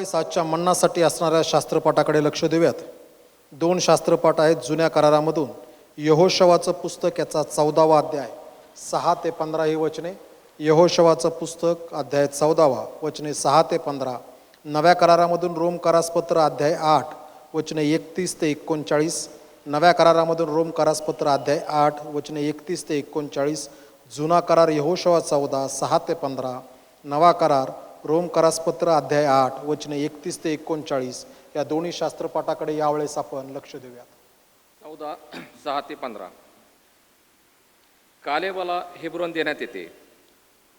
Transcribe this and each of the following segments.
यावेळेस आजच्या मन्नासाठी असणाऱ्या शास्त्रपाठाकडे लक्ष देऊयात. 2 शास्त्रपाठ आहेत जुन्या करारामधून. यहोशवाचं पुस्तक याचा 14वा अध्याय 6 ते 15 ही वचने. यहोशवाचं पुस्तक अध्याय 14 वचने 6 ते 15. नव्या करारामधून रोम करासपत्र अध्याय 8 वचने 31 ते 39. नव्या करारामधून रोम करासपत्र अध्याय 8 वचने 31 ते 39. जुना करार यहोशवा 14 6 ते 15. नवा करार रोम करासपत्र अध्याय 8 वचने 31 ते 39. या दोन्ही शास्त्रपाठाकडे यावेळेस आपण लक्ष देऊयात. 14 6 ते 15. कालेबाला हेब्रोन देण्यात येते.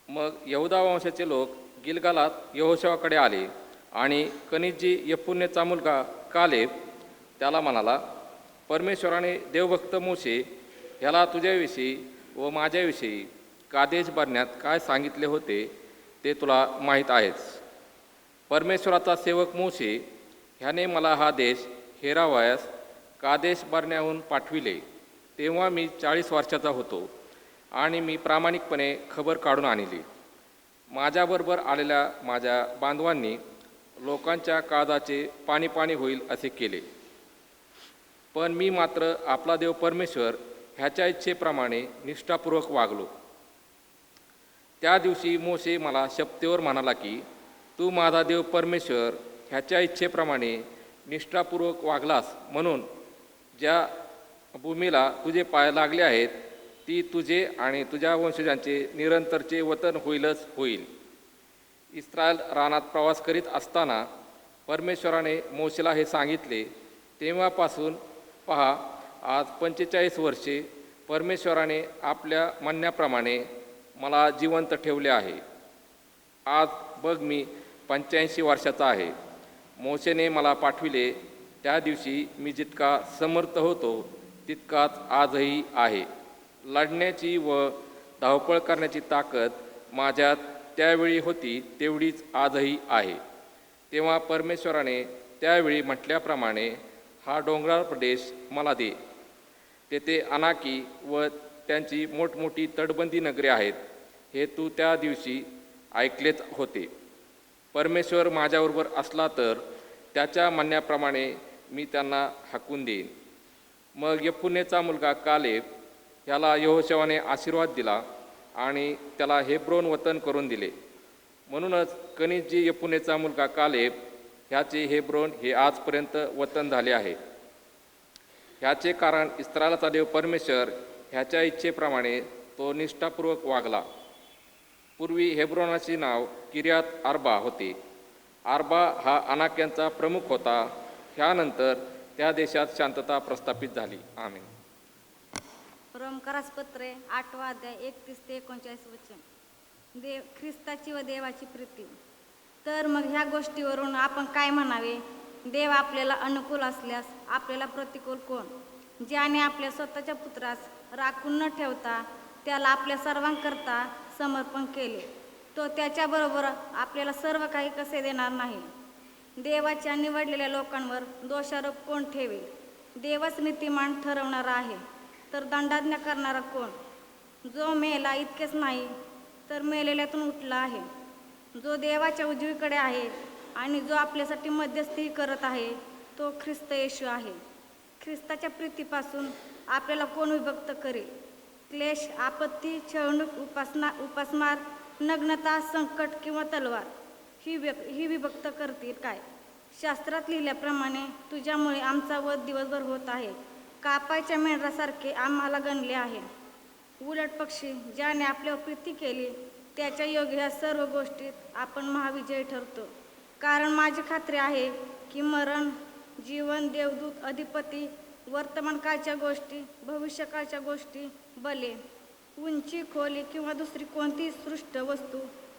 मग यहुदा वंशाचे लोक गिलगालात यहोशवाकडे आले आणि कनिजी यफुन्नेचा मुलगा कालेब त्याला म्हणाला, परमेश्वराने देवभक्त मोशे ह्याला तुझ्याविषयी व माझ्याविषयी कादेश बारण्यात काय सांगितले होते ते तुला माहीत आहेच. परमेश्वराचा सेवक मोशे ह्याने मला हा देश हेरावयास कादेश बारण्याहून पाठविले. तेव्हा मी 40 वर्षाचा होतो आणि मी प्रामाणिकपणे खबर काढून आणली. माझ्याबरोबर आलेल्या माझ्या बांधवांनी लोकांच्या काळजाचे पाणी पाणी होईल असे केले. पण मी मात्र आपला देव परमेश्वर ह्याच्या इच्छेप्रमाणे निष्ठापूर्वक वागलो. त्या दिवशी मोशे मला शपथेवर म्हणाला की, तू माझा देव परमेश्वर ह्याच्या इच्छेप्रमाणे निष्ठापूर्वक वागलास म्हणून ज्या भूमीला तुझे पाय लागले आहेत ती तुझे आणि तुझ्या वंशजांचे निरंतरचे वतन होईलच होईल. इस्रायल रानात प्रवास करीत असताना परमेश्वराने मोशेला हे सांगितले. तेव्हापासून पहा, आज 45 वर्षे परमेश्वराने आपल्या म्हणण्याप्रमाणे मला जिवंत ठेवले आहे. आज बघ मी 85 वर्षाचा आहे. मोशेने मला पाठविले त्या दिवशी मी जितका समर्थ होतो तितकाच आजही आहे. लढण्याची व धावपळ करण्याची ताकद माझ्यात त्यावेळी होती तेवढीच आजही आहे. तेव्हा परमेश्वराने त्यावेळी म्हटल्याप्रमाणे हा डोंगराळ प्रदेश मला दे. तेथे अनाकी व त्यांची मोठमोठी तटबंदी नगरे आहेत हे तू त्या दिवशी ऐकलेच होते. परमेश्वर माझ्याबरोबर असला तर त्याच्या म्हणण्याप्रमाणे मी त्यांना हाकून देईन. मग यफुन्नेचा मुलगा कालेब ह्याला यहोशवाने आशीर्वाद दिला आणि त्याला हेब्रोन वतन करून दिले. म्हणूनच कनिजी यफुन्नेचा मुलगा कालेब ह्याचे हेब्रोन हे आजपर्यंत वतन झाले आहे. ह्याचे कारण इस्रायलाचा देव परमेश्वर ह्याच्या इच्छेप्रमाणे तो निष्ठापूर्वक वागला. पूर्वी हेब्रोनाचे नाव किर्यात आर्बा होते. आर्बा हा अनाक्यांचा प्रमुख होता. ह्यानंतर त्या देशात शांतता प्रस्थापित झाली. आमेन. रोम करासपत्रे 8वा अध्याय 31 ते 39 वचन. ख्रिस्ताची व देवाची प्रीती. तर मग ह्या गोष्टीवरून आपण काय म्हणावे? देव आपल्याला अनुकूल असल्यास आपल्याला प्रतिकूल कोण? ज्याने आपल्या स्वतःच्या पुत्रास राखून न ठेवता त्याला आपल्या सर्वांकरता समर्पण केले, तो त्याच्याबरोबर आपल्याला सर्व काही कसे देणार नाही? देवाच्या निवडलेल्या लोकांवर दोषारोप कोण ठेवेल? देवच नीतिमान ठरवणारा आहे, तर दंडाज्ञा करणारा कोण? जो मेला इतकेच नाही तर मेलेल्यातून उठला आहे, जो देवाच्या उजवीकडे आहे आणि जो आपल्यासाठी मध्यस्थी करत आहे तो ख्रिस्त येशू आहे. ख्रिस्ताच्या प्रीतीपासून आपल्याला कोण विभक्त करेल? क्लेश, आपत्ती, छळणूक, उपासमार, नग्नता, संकट किंवा तलवार ही विभक्त करतील काय? शास्त्रात लिहिल्याप्रमाणे तुझ्यामुळे आमचा वध दिवसभर होत आहे. कापायच्या मेंढरासारखे आम्हाला गणले आहे. उलट पक्षी ज्याने आपल्यावर प्रीती केली त्याच्या योग्य ह्या सर्व गोष्टीत आपण महाविजयी ठरतो. कारण माझी खात्री आहे की मरण, जीवन, देवदूत, अधिपती, वर्तमानकाळच्या गोष्टी, भविष्यकाळच्या गोष्टी, बले, उंची, खोली किंवा दुसरी कोणतीही सृष्ट वस्तू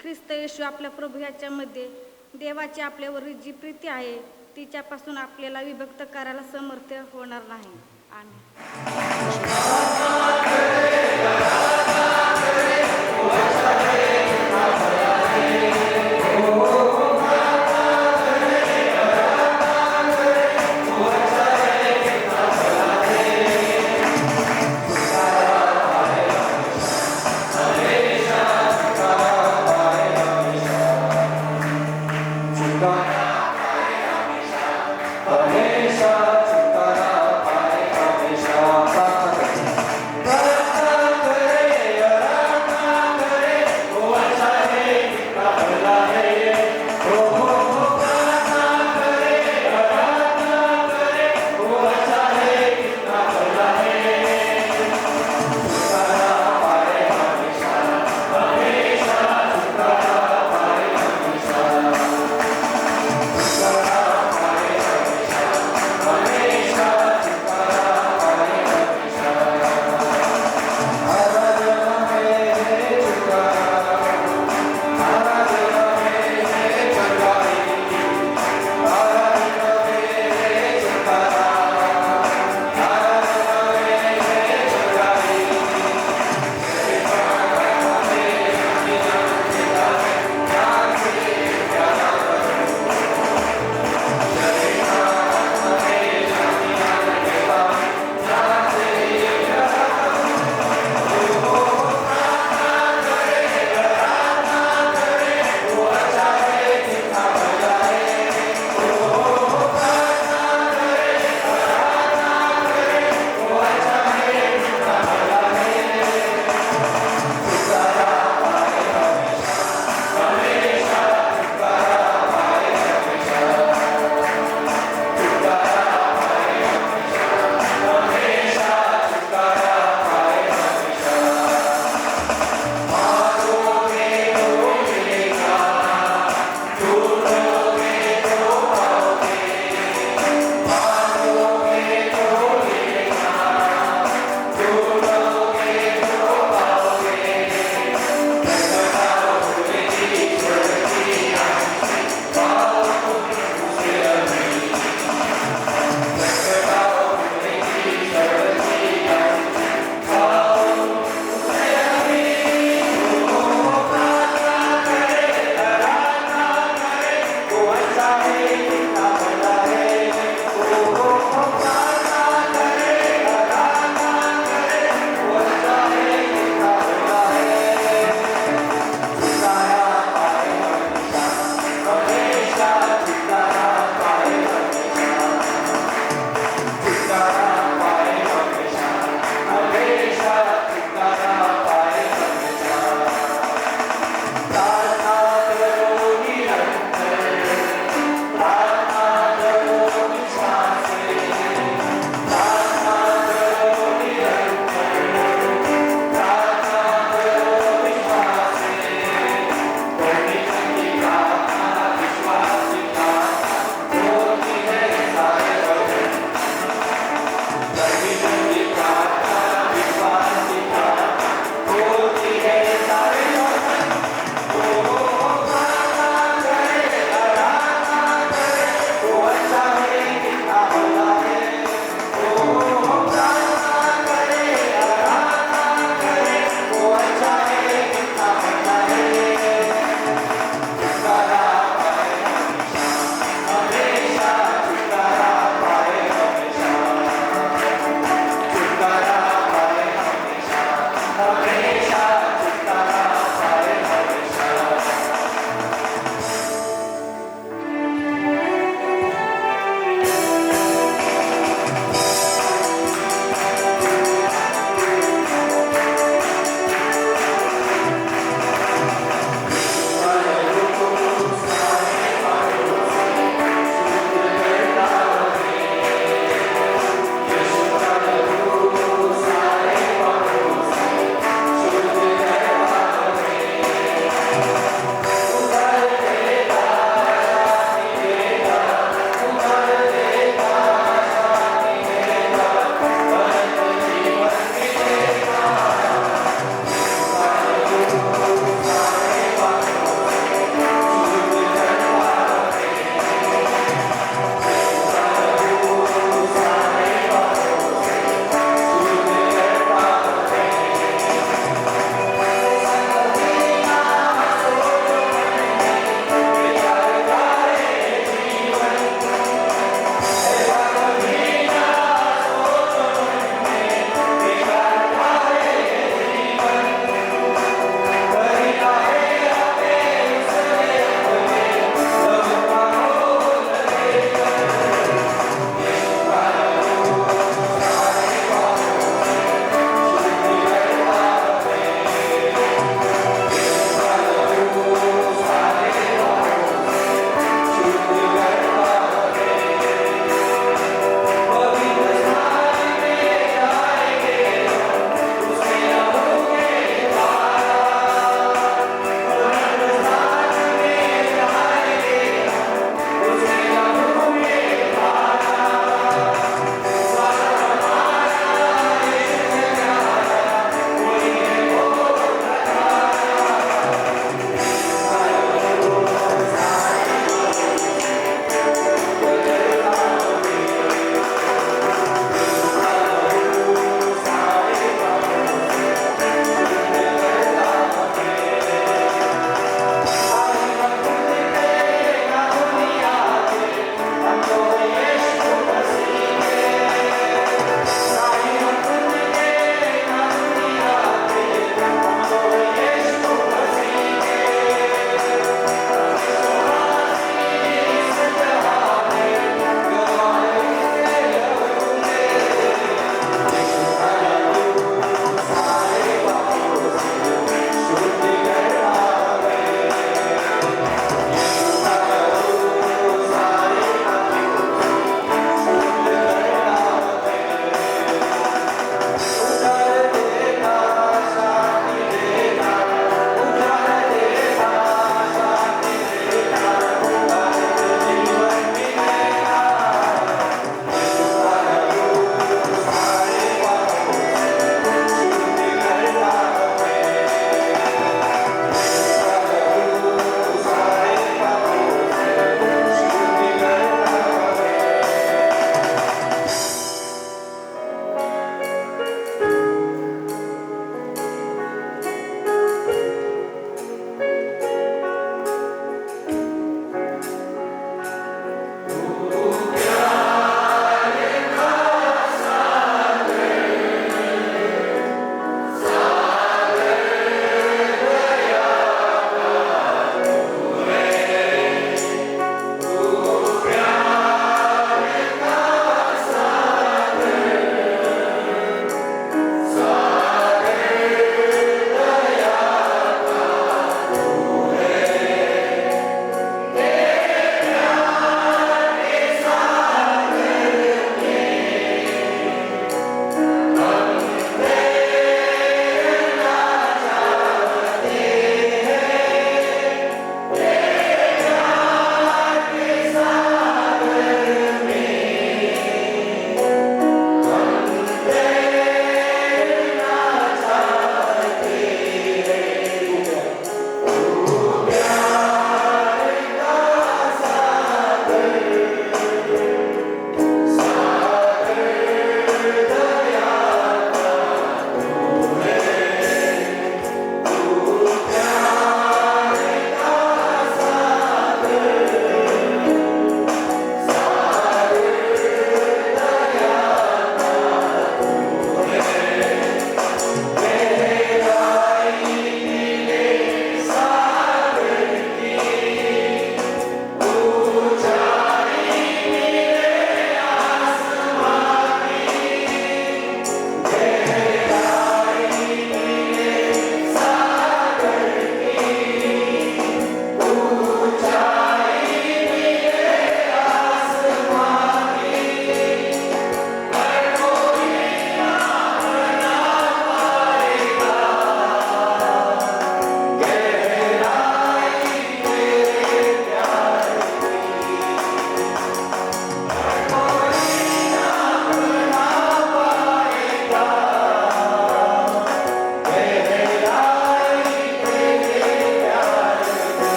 ख्रिस्त येशू आपल्या प्रभू ह्याच्यामध्ये देवाची आपल्यावर जी प्रीती आहे तिच्यापासून आपल्याला विभक्त करायला समर्थ होणार नाही. आमेन.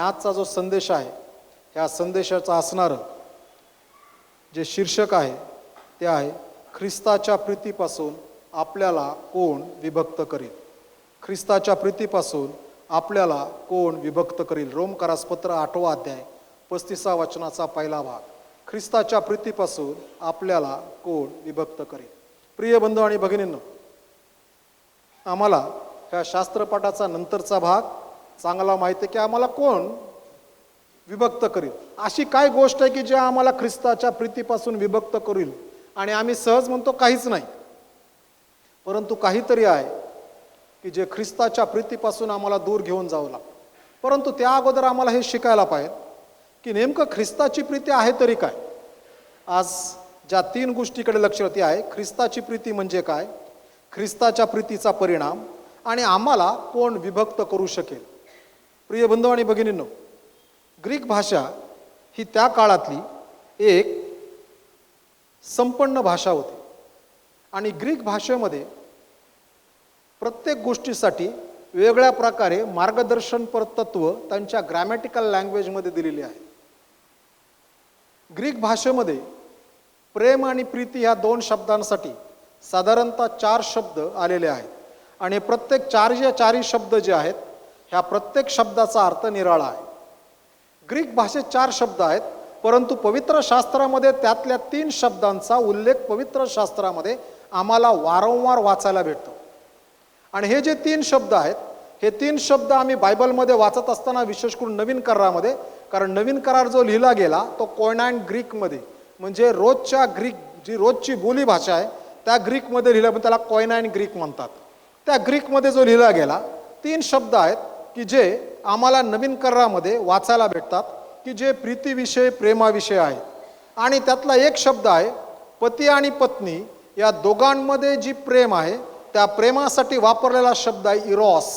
आजचा जो संदेश आहे, ह्या संदेशाचं असणारं जे शीर्षक आहे ते आहे ख्रिस्ताच्या प्रीतीपासून आपल्याला कोण विभक्त करील. ख्रिस्ताच्या प्रीतीपासून आपल्याला कोण विभक्त करील. रोमकरासपत्र 8वा अध्याय 35 वचनाचा पहिला भाग. ख्रिस्ताच्या प्रीतीपासून आपल्याला कोण विभक्त करील. प्रिय बंधू आणि भगिनींनो, आम्हाला ह्या शास्त्रपाठाचा नंतरचा भाग चांगला माहिती आहे की आम्हाला कोण विभक्त करील. अशी काय गोष्ट आहे की जे आम्हाला ख्रिस्ताच्या प्रीतीपासून विभक्त करील. आणि आम्ही सहज म्हणतो काहीच नाही, परंतु काहीतरी आहे की जे ख्रिस्ताच्या प्रीतीपासून आम्हाला दूर घेऊन जावं लागतं. परंतु त्या अगोदर आम्हाला हे शिकायला पाहिजे की नेमकं ख्रिस्ताची प्रीती आहे तरी काय. आज ज्या 3 गोष्टीकडे लक्ष ते आहे. ख्रिस्ताची प्रीती म्हणजे काय, ख्रिस्ताच्या प्रीतीचा परिणाम आणि आम्हाला कोण विभक्त करू शकेल. प्रिय बंधू आणि भगिनींनो, ग्रीक भाषा ही त्या काळातली एक संपन्न भाषा होती आणि ग्रीक भाषेमध्ये प्रत्येक गोष्टीसाठी वेगळ्या प्रकारे मार्गदर्शनपर तत्व त्यांच्या ग्रॅमॅटिकल लँग्वेजमध्ये दिलेली आहे. ग्रीक भाषेमध्ये प्रेम आणि प्रीती ह्या 2 शब्दांसाठी साधारणतः 4 शब्द आलेले आहेत आणि प्रत्येक 4 शब्द जे आहेत ह्या प्रत्येक शब्दाचा अर्थ निराळा आहे. ग्रीक भाषेत 4 शब्द आहेत, परंतु पवित्र शास्त्रामध्ये त्यातल्या 3 शब्दांचा उल्लेख पवित्र शास्त्रामध्ये आम्हाला वारंवार वाचायला भेटतो. आणि हे जे 3 शब्द आहेत, हे 3 शब्द आम्ही बायबलमध्ये वाचत असताना विशेष करून नवीन करारामध्ये, कारण नवीन करार जो लिहिला गेला तो कोयनान ग्रीकमध्ये, म्हणजे रोजच्या ग्रीक जी रोजची बोली भाषा आहे त्या ग्रीकमध्ये लिहिला, पण त्याला कोयनान ग्रीक म्हणतात. त्या ग्रीकमध्ये जो लिहिला गेला 3 शब्द आहेत की जे आम्हाला नवीन करारामध्ये वाचायला भेटतात की जे प्रीतीविषयी प्रेमाविषयी आहेत. आणि त्यातला एक शब्द आहे पती आणि पत्नी या दोघांमध्ये जी प्रेम आहे त्या प्रेमासाठी वापरलेला शब्द आहे इरॉस.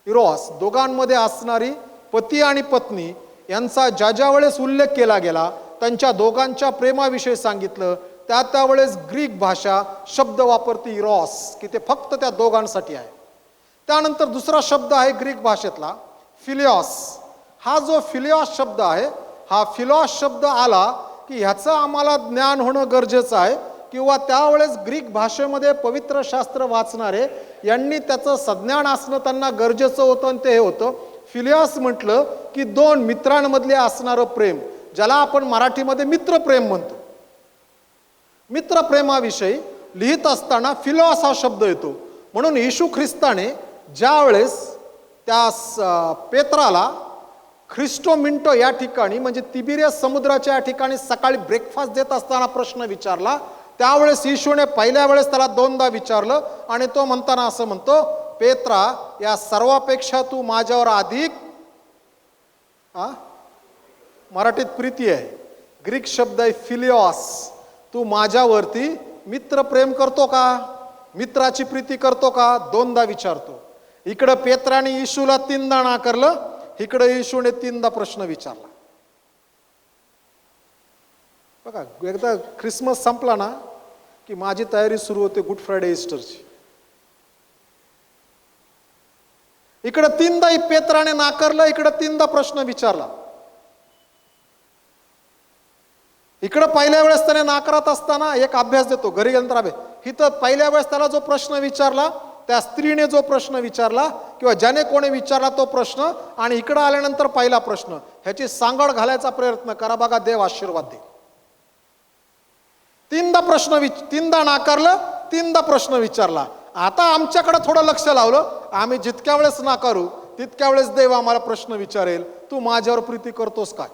इरॉस, दोघांमध्ये असणारी पती आणि पत्नी यांचा ज्या वेळेस उल्लेख केला गेला, त्यांच्या दोघांच्या प्रेमाविषयी सांगितलं, त्यावेळेस ग्रीक भाषा शब्द वापरते इरॉस, की ते फक्त त्या दोघांसाठी आहे. त्यानंतर दुसरा शब्द आहे ग्रीक भाषेतला फिलिओस. हा जो फिलिओस शब्द आहे, हा फिलिओस शब्द आला की ह्याचं आम्हाला ज्ञान होणं गरजेचं आहे, किंवा त्यावेळेस ग्रीक भाषेमध्ये पवित्र शास्त्र वाचणारे यांनी त्याचं सज्ञान असणं त्यांना गरजेचं होतं. आणि ते हे होतं, फिलिओस म्हटलं की 2 मित्रांमधले असणारं प्रेम, ज्याला आपण मराठीमध्ये मित्रप्रेम म्हणतो. मित्रप्रेमाविषयी लिहित असताना फिलिओस हा शब्द येतो. म्हणून येशू ख्रिस्ताने ज्या वेळेस त्या पेत्राला ख्रिस्टो मिंटो या ठिकाणी म्हणजे तिबिरियस समुद्राच्या या ठिकाणी सकाळी ब्रेकफास्ट देत असताना प्रश्न विचारला, त्यावेळेस येशूने पहिल्या वेळेस त्याला 2दा विचारलं आणि तो म्हणताना असं म्हणतो, पेत्रा, या सर्वापेक्षा तू माझ्यावर अधिक, मराठीत प्रीती आहे, ग्रीक शब्द आहे फिलिओस, तू माझ्यावरती मित्रप्रेम करतो का, मित्राची प्रीती करतो का, 2दा विचारतो. इकडं पेत्राने येशूला 3दा नाकारलं, इकडं येशूने 3दा प्रश्न विचारला. बघा, एकदा ख्रिसमस संपला ना की माझी तयारी सुरू होते गुड फ्रायडे ईस्टरची. इकडं 3दा पेत्राने नाकारलं, इकडं 3दा प्रश्न विचारला. इकडं पहिल्या वेळेस त्याने नाकारत असताना एक अभ्यास देतो, घरी गेल्यानंतर अभ्यास. इथं पहिल्या वेळेस त्याला जो प्रश्न विचारला, त्या स्त्रीने जो प्रश्न विचारला किंवा ज्याने कोणी विचारला तो प्रश्न, आणि इकडं आल्यानंतर पहिला प्रश्न, ह्याची सांगड घालायचा प्रयत्न करा. बघा, देव आशीर्वाद दे. 3दा नाकारलं, 3दा प्रश्न विचारला. आता आमच्याकडे थोडं लक्ष लावलं, आम्ही जितक्या वेळेस नाकारू तितक्या वेळेस देव आम्हाला प्रश्न विचारेल, तू माझ्यावर प्रीती करतोस काय.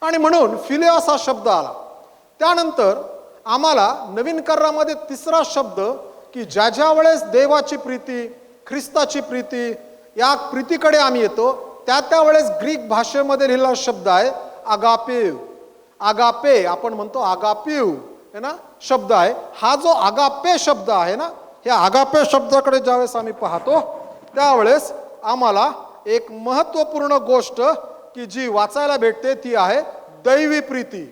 आणि म्हणून फिलिओस हा शब्द आला. त्यानंतर आम्हाला नवीन करारामध्ये 3रा शब्द की ज्या वेळेस देवाची प्रीती, ख्रिस्ताची प्रीती या प्रीतीकडे आम्ही येतो, त्यावेळेस ग्रीक भाषेमध्ये लिहिलेला शब्द आहे अगापेव. अगापे आपण म्हणतो अगापिव है ना शब्द आहे. हा जो अगापे शब्द आहे ना, ह्या अगापे शब्दाकडे ज्यावेळेस आम्ही पाहतो त्यावेळेस आम्हाला एक महत्त्वपूर्ण गोष्ट की जी वाचायला भेटते ती आहे दैवी प्रीती.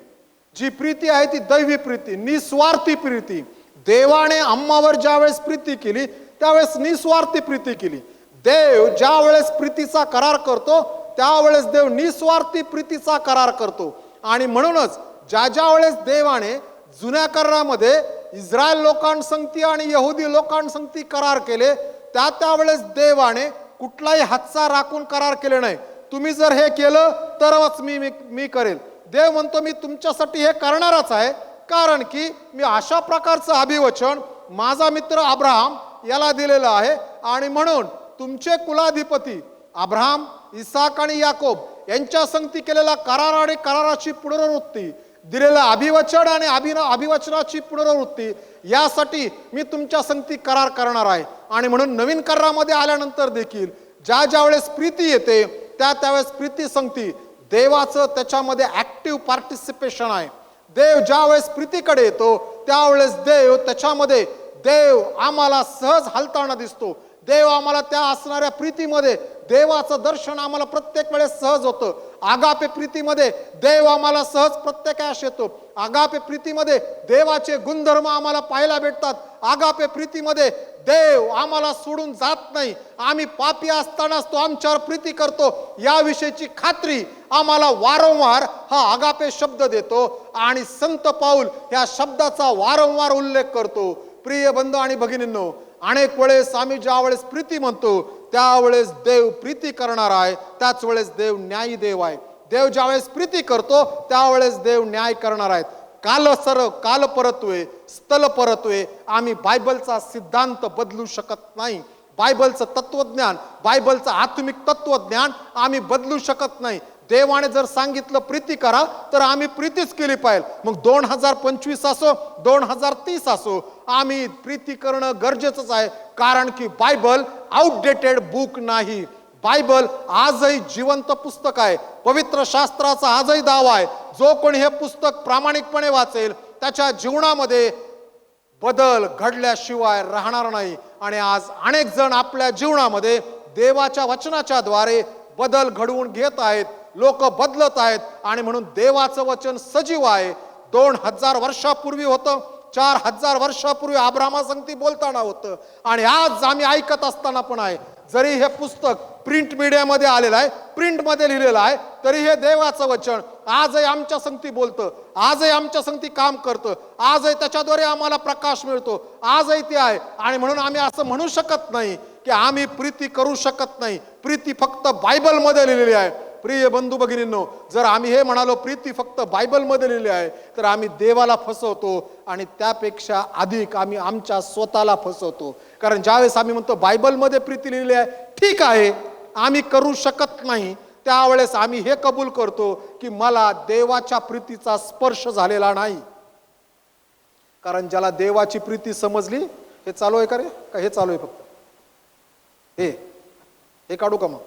जी प्रीती आहे ती दैवी प्रीती, निस्वार्थी प्रीती. देवाने आम्हावर ज्यावेळेस प्रीती केली त्यावेळेस निस्वार्थी प्रीती केली. देव ज्या वेळेस प्रीतीचा करार करतो त्यावेळेस देव निस्वार्थी प्रीतीचा करार करतो. आणि म्हणूनच ज्या वेळेस देवाने जुन्या करारामध्ये इस्रायल लोकांसंगती आणि यहुदी लोकांसंगती करार केले त्यावेळेस देवाने कुठलाही हातचा राखून करार केले नाही. तुम्ही जर हे केलं तरच मी करेल. देव म्हणतो मी तुमच्यासाठी हे करणारच आहे, कारण की मी अशा प्रकारचं अभिवचन माझा मित्र अब्राहम याला दिलेलं आहे. आणि म्हणून तुमचे कुलाधिपती अब्राहम, इसाक आणि याकोब यांच्या संगती केलेला करार आणि कराराची पुनरावृत्ती, दिलेलं अभिवचन आणि अभिवचनाची पुनरावृत्ती यासाठी मी तुमच्या संगती करार करणार आहे. आणि म्हणून नवीन करारामध्ये आल्यानंतर देखील ज्या वेळेस प्रीती येते त्यावेळेस प्रीती संगती देवाचं त्याच्यामध्ये ऍक्टिव्ह पार्टिसिपेशन आहे. देव ज्या वेळेस प्रीतीकडे येतो त्यावेळेस देव आम्हाला सहज हलताना दिसतो. देव आम्हाला त्या असणाऱ्या प्रीतीमध्ये देवाचं दर्शन आम्हाला प्रत्येक वेळेस सहज होतं. आगापे प्रीतीमध्ये देव आम्हाला सहज प्रत्येकास येतो. आगापे प्रीतीमध्ये देवाचे गुणधर्म आम्हाला पाहायला भेटतात. आगापे प्रीतीमध्ये देव आम्हाला सोडून जात नाही. आम्ही पापी असतानाच तो आमच्यावर प्रीती करतो याविषयीची खात्री आम्हाला वारंवार हा आगापे शब्द देतो. आणि संत पाऊल या शब्दाचा वारंवार उल्लेख करतो. प्रिय बंधू आणि भगिनींनो, अनेक वेळेस आम्ही ज्या वेळेस प्रीती म्हणतो त्यावेळेस देव प्रीती करणार आहे, त्याच वेळेस देव न्यायी देव आहे. देव ज्यावेळेस प्रीती करतो त्यावेळेस देव न्याय करणार आहेत. काल परत्वे स्थल परत्वे आम्ही बायबलचा सिद्धांत बदलू शकत नाही. बायबलचं तत्वज्ञान, बायबलचं आत्मिक तत्वज्ञान आम्ही बदलू शकत नाही. देवाने जर सांगितलं प्रीती करा तर आम्ही प्रीतीच केली पाहिजे. मग 2025 असो 2030 असो आम्ही प्रीती करणं गरजेचंच आहे. कारण की बायबल आउटडेटेड बुक नाही. बायबल आजही जिवंत पुस्तक आहे. पवित्र शास्त्राचा आजही दावा आहे, जो कोणी हे पुस्तक प्रामाणिकपणे वाचेल त्याच्या जीवनामध्ये बदल घडल्याशिवाय राहणार नाही. आणि आज अनेक जण आपल्या जीवनामध्ये देवाच्या वचनाच्या द्वारे बदल घडवून घेत आहेत. लोक बदलत आहेत. आणि म्हणून देवाचं वचन सजीव आहे. 2000 वर्षापूर्वी होतं, 4000 वर्षापूर्वी अब्राहमासंगती बोलताना होतं, आणि आज आम्ही ऐकत असताना पण आहे. जरी हे पुस्तक प्रिंट मीडियामध्ये आलेलं आहे, प्रिंटमध्ये लिहिलेलं आहे, तरी हे देवाचं वचन आजही आमच्या संगती बोलतं, आजही आमच्या संगती काम करतं, आजही त्याच्याद्वारे आम्हाला प्रकाश मिळतो, आजही ते आहे. आणि म्हणून आम्ही असं म्हणू शकत नाही की आम्ही प्रीती करू शकत नाही. प्रीती फक्त बायबलमध्ये लिहिलेली आहे. प्रिय बंधू भगिनींनो, जर आम्ही हे म्हणालो प्रीती फक्त बायबलमध्ये लिहिली आहे तर आम्ही देवाला फसवतो, आणि त्यापेक्षा अधिक आम्ही आमच्या स्वतःला फसवतो. कारण ज्यावेळेस आम्ही म्हणतो बायबलमध्ये प्रीती लिहिली आहे, ठीक आहे, आम्ही करू शकत नाही, त्यावेळेस आम्ही हे कबूल करतो की मला देवाच्या प्रीतीचा स्पर्श झालेला नाही. कारण ज्याला देवाची प्रीती समजली, हे चालू आहे का रे, का हे चालू आहे फक्त, हे काढू का मग?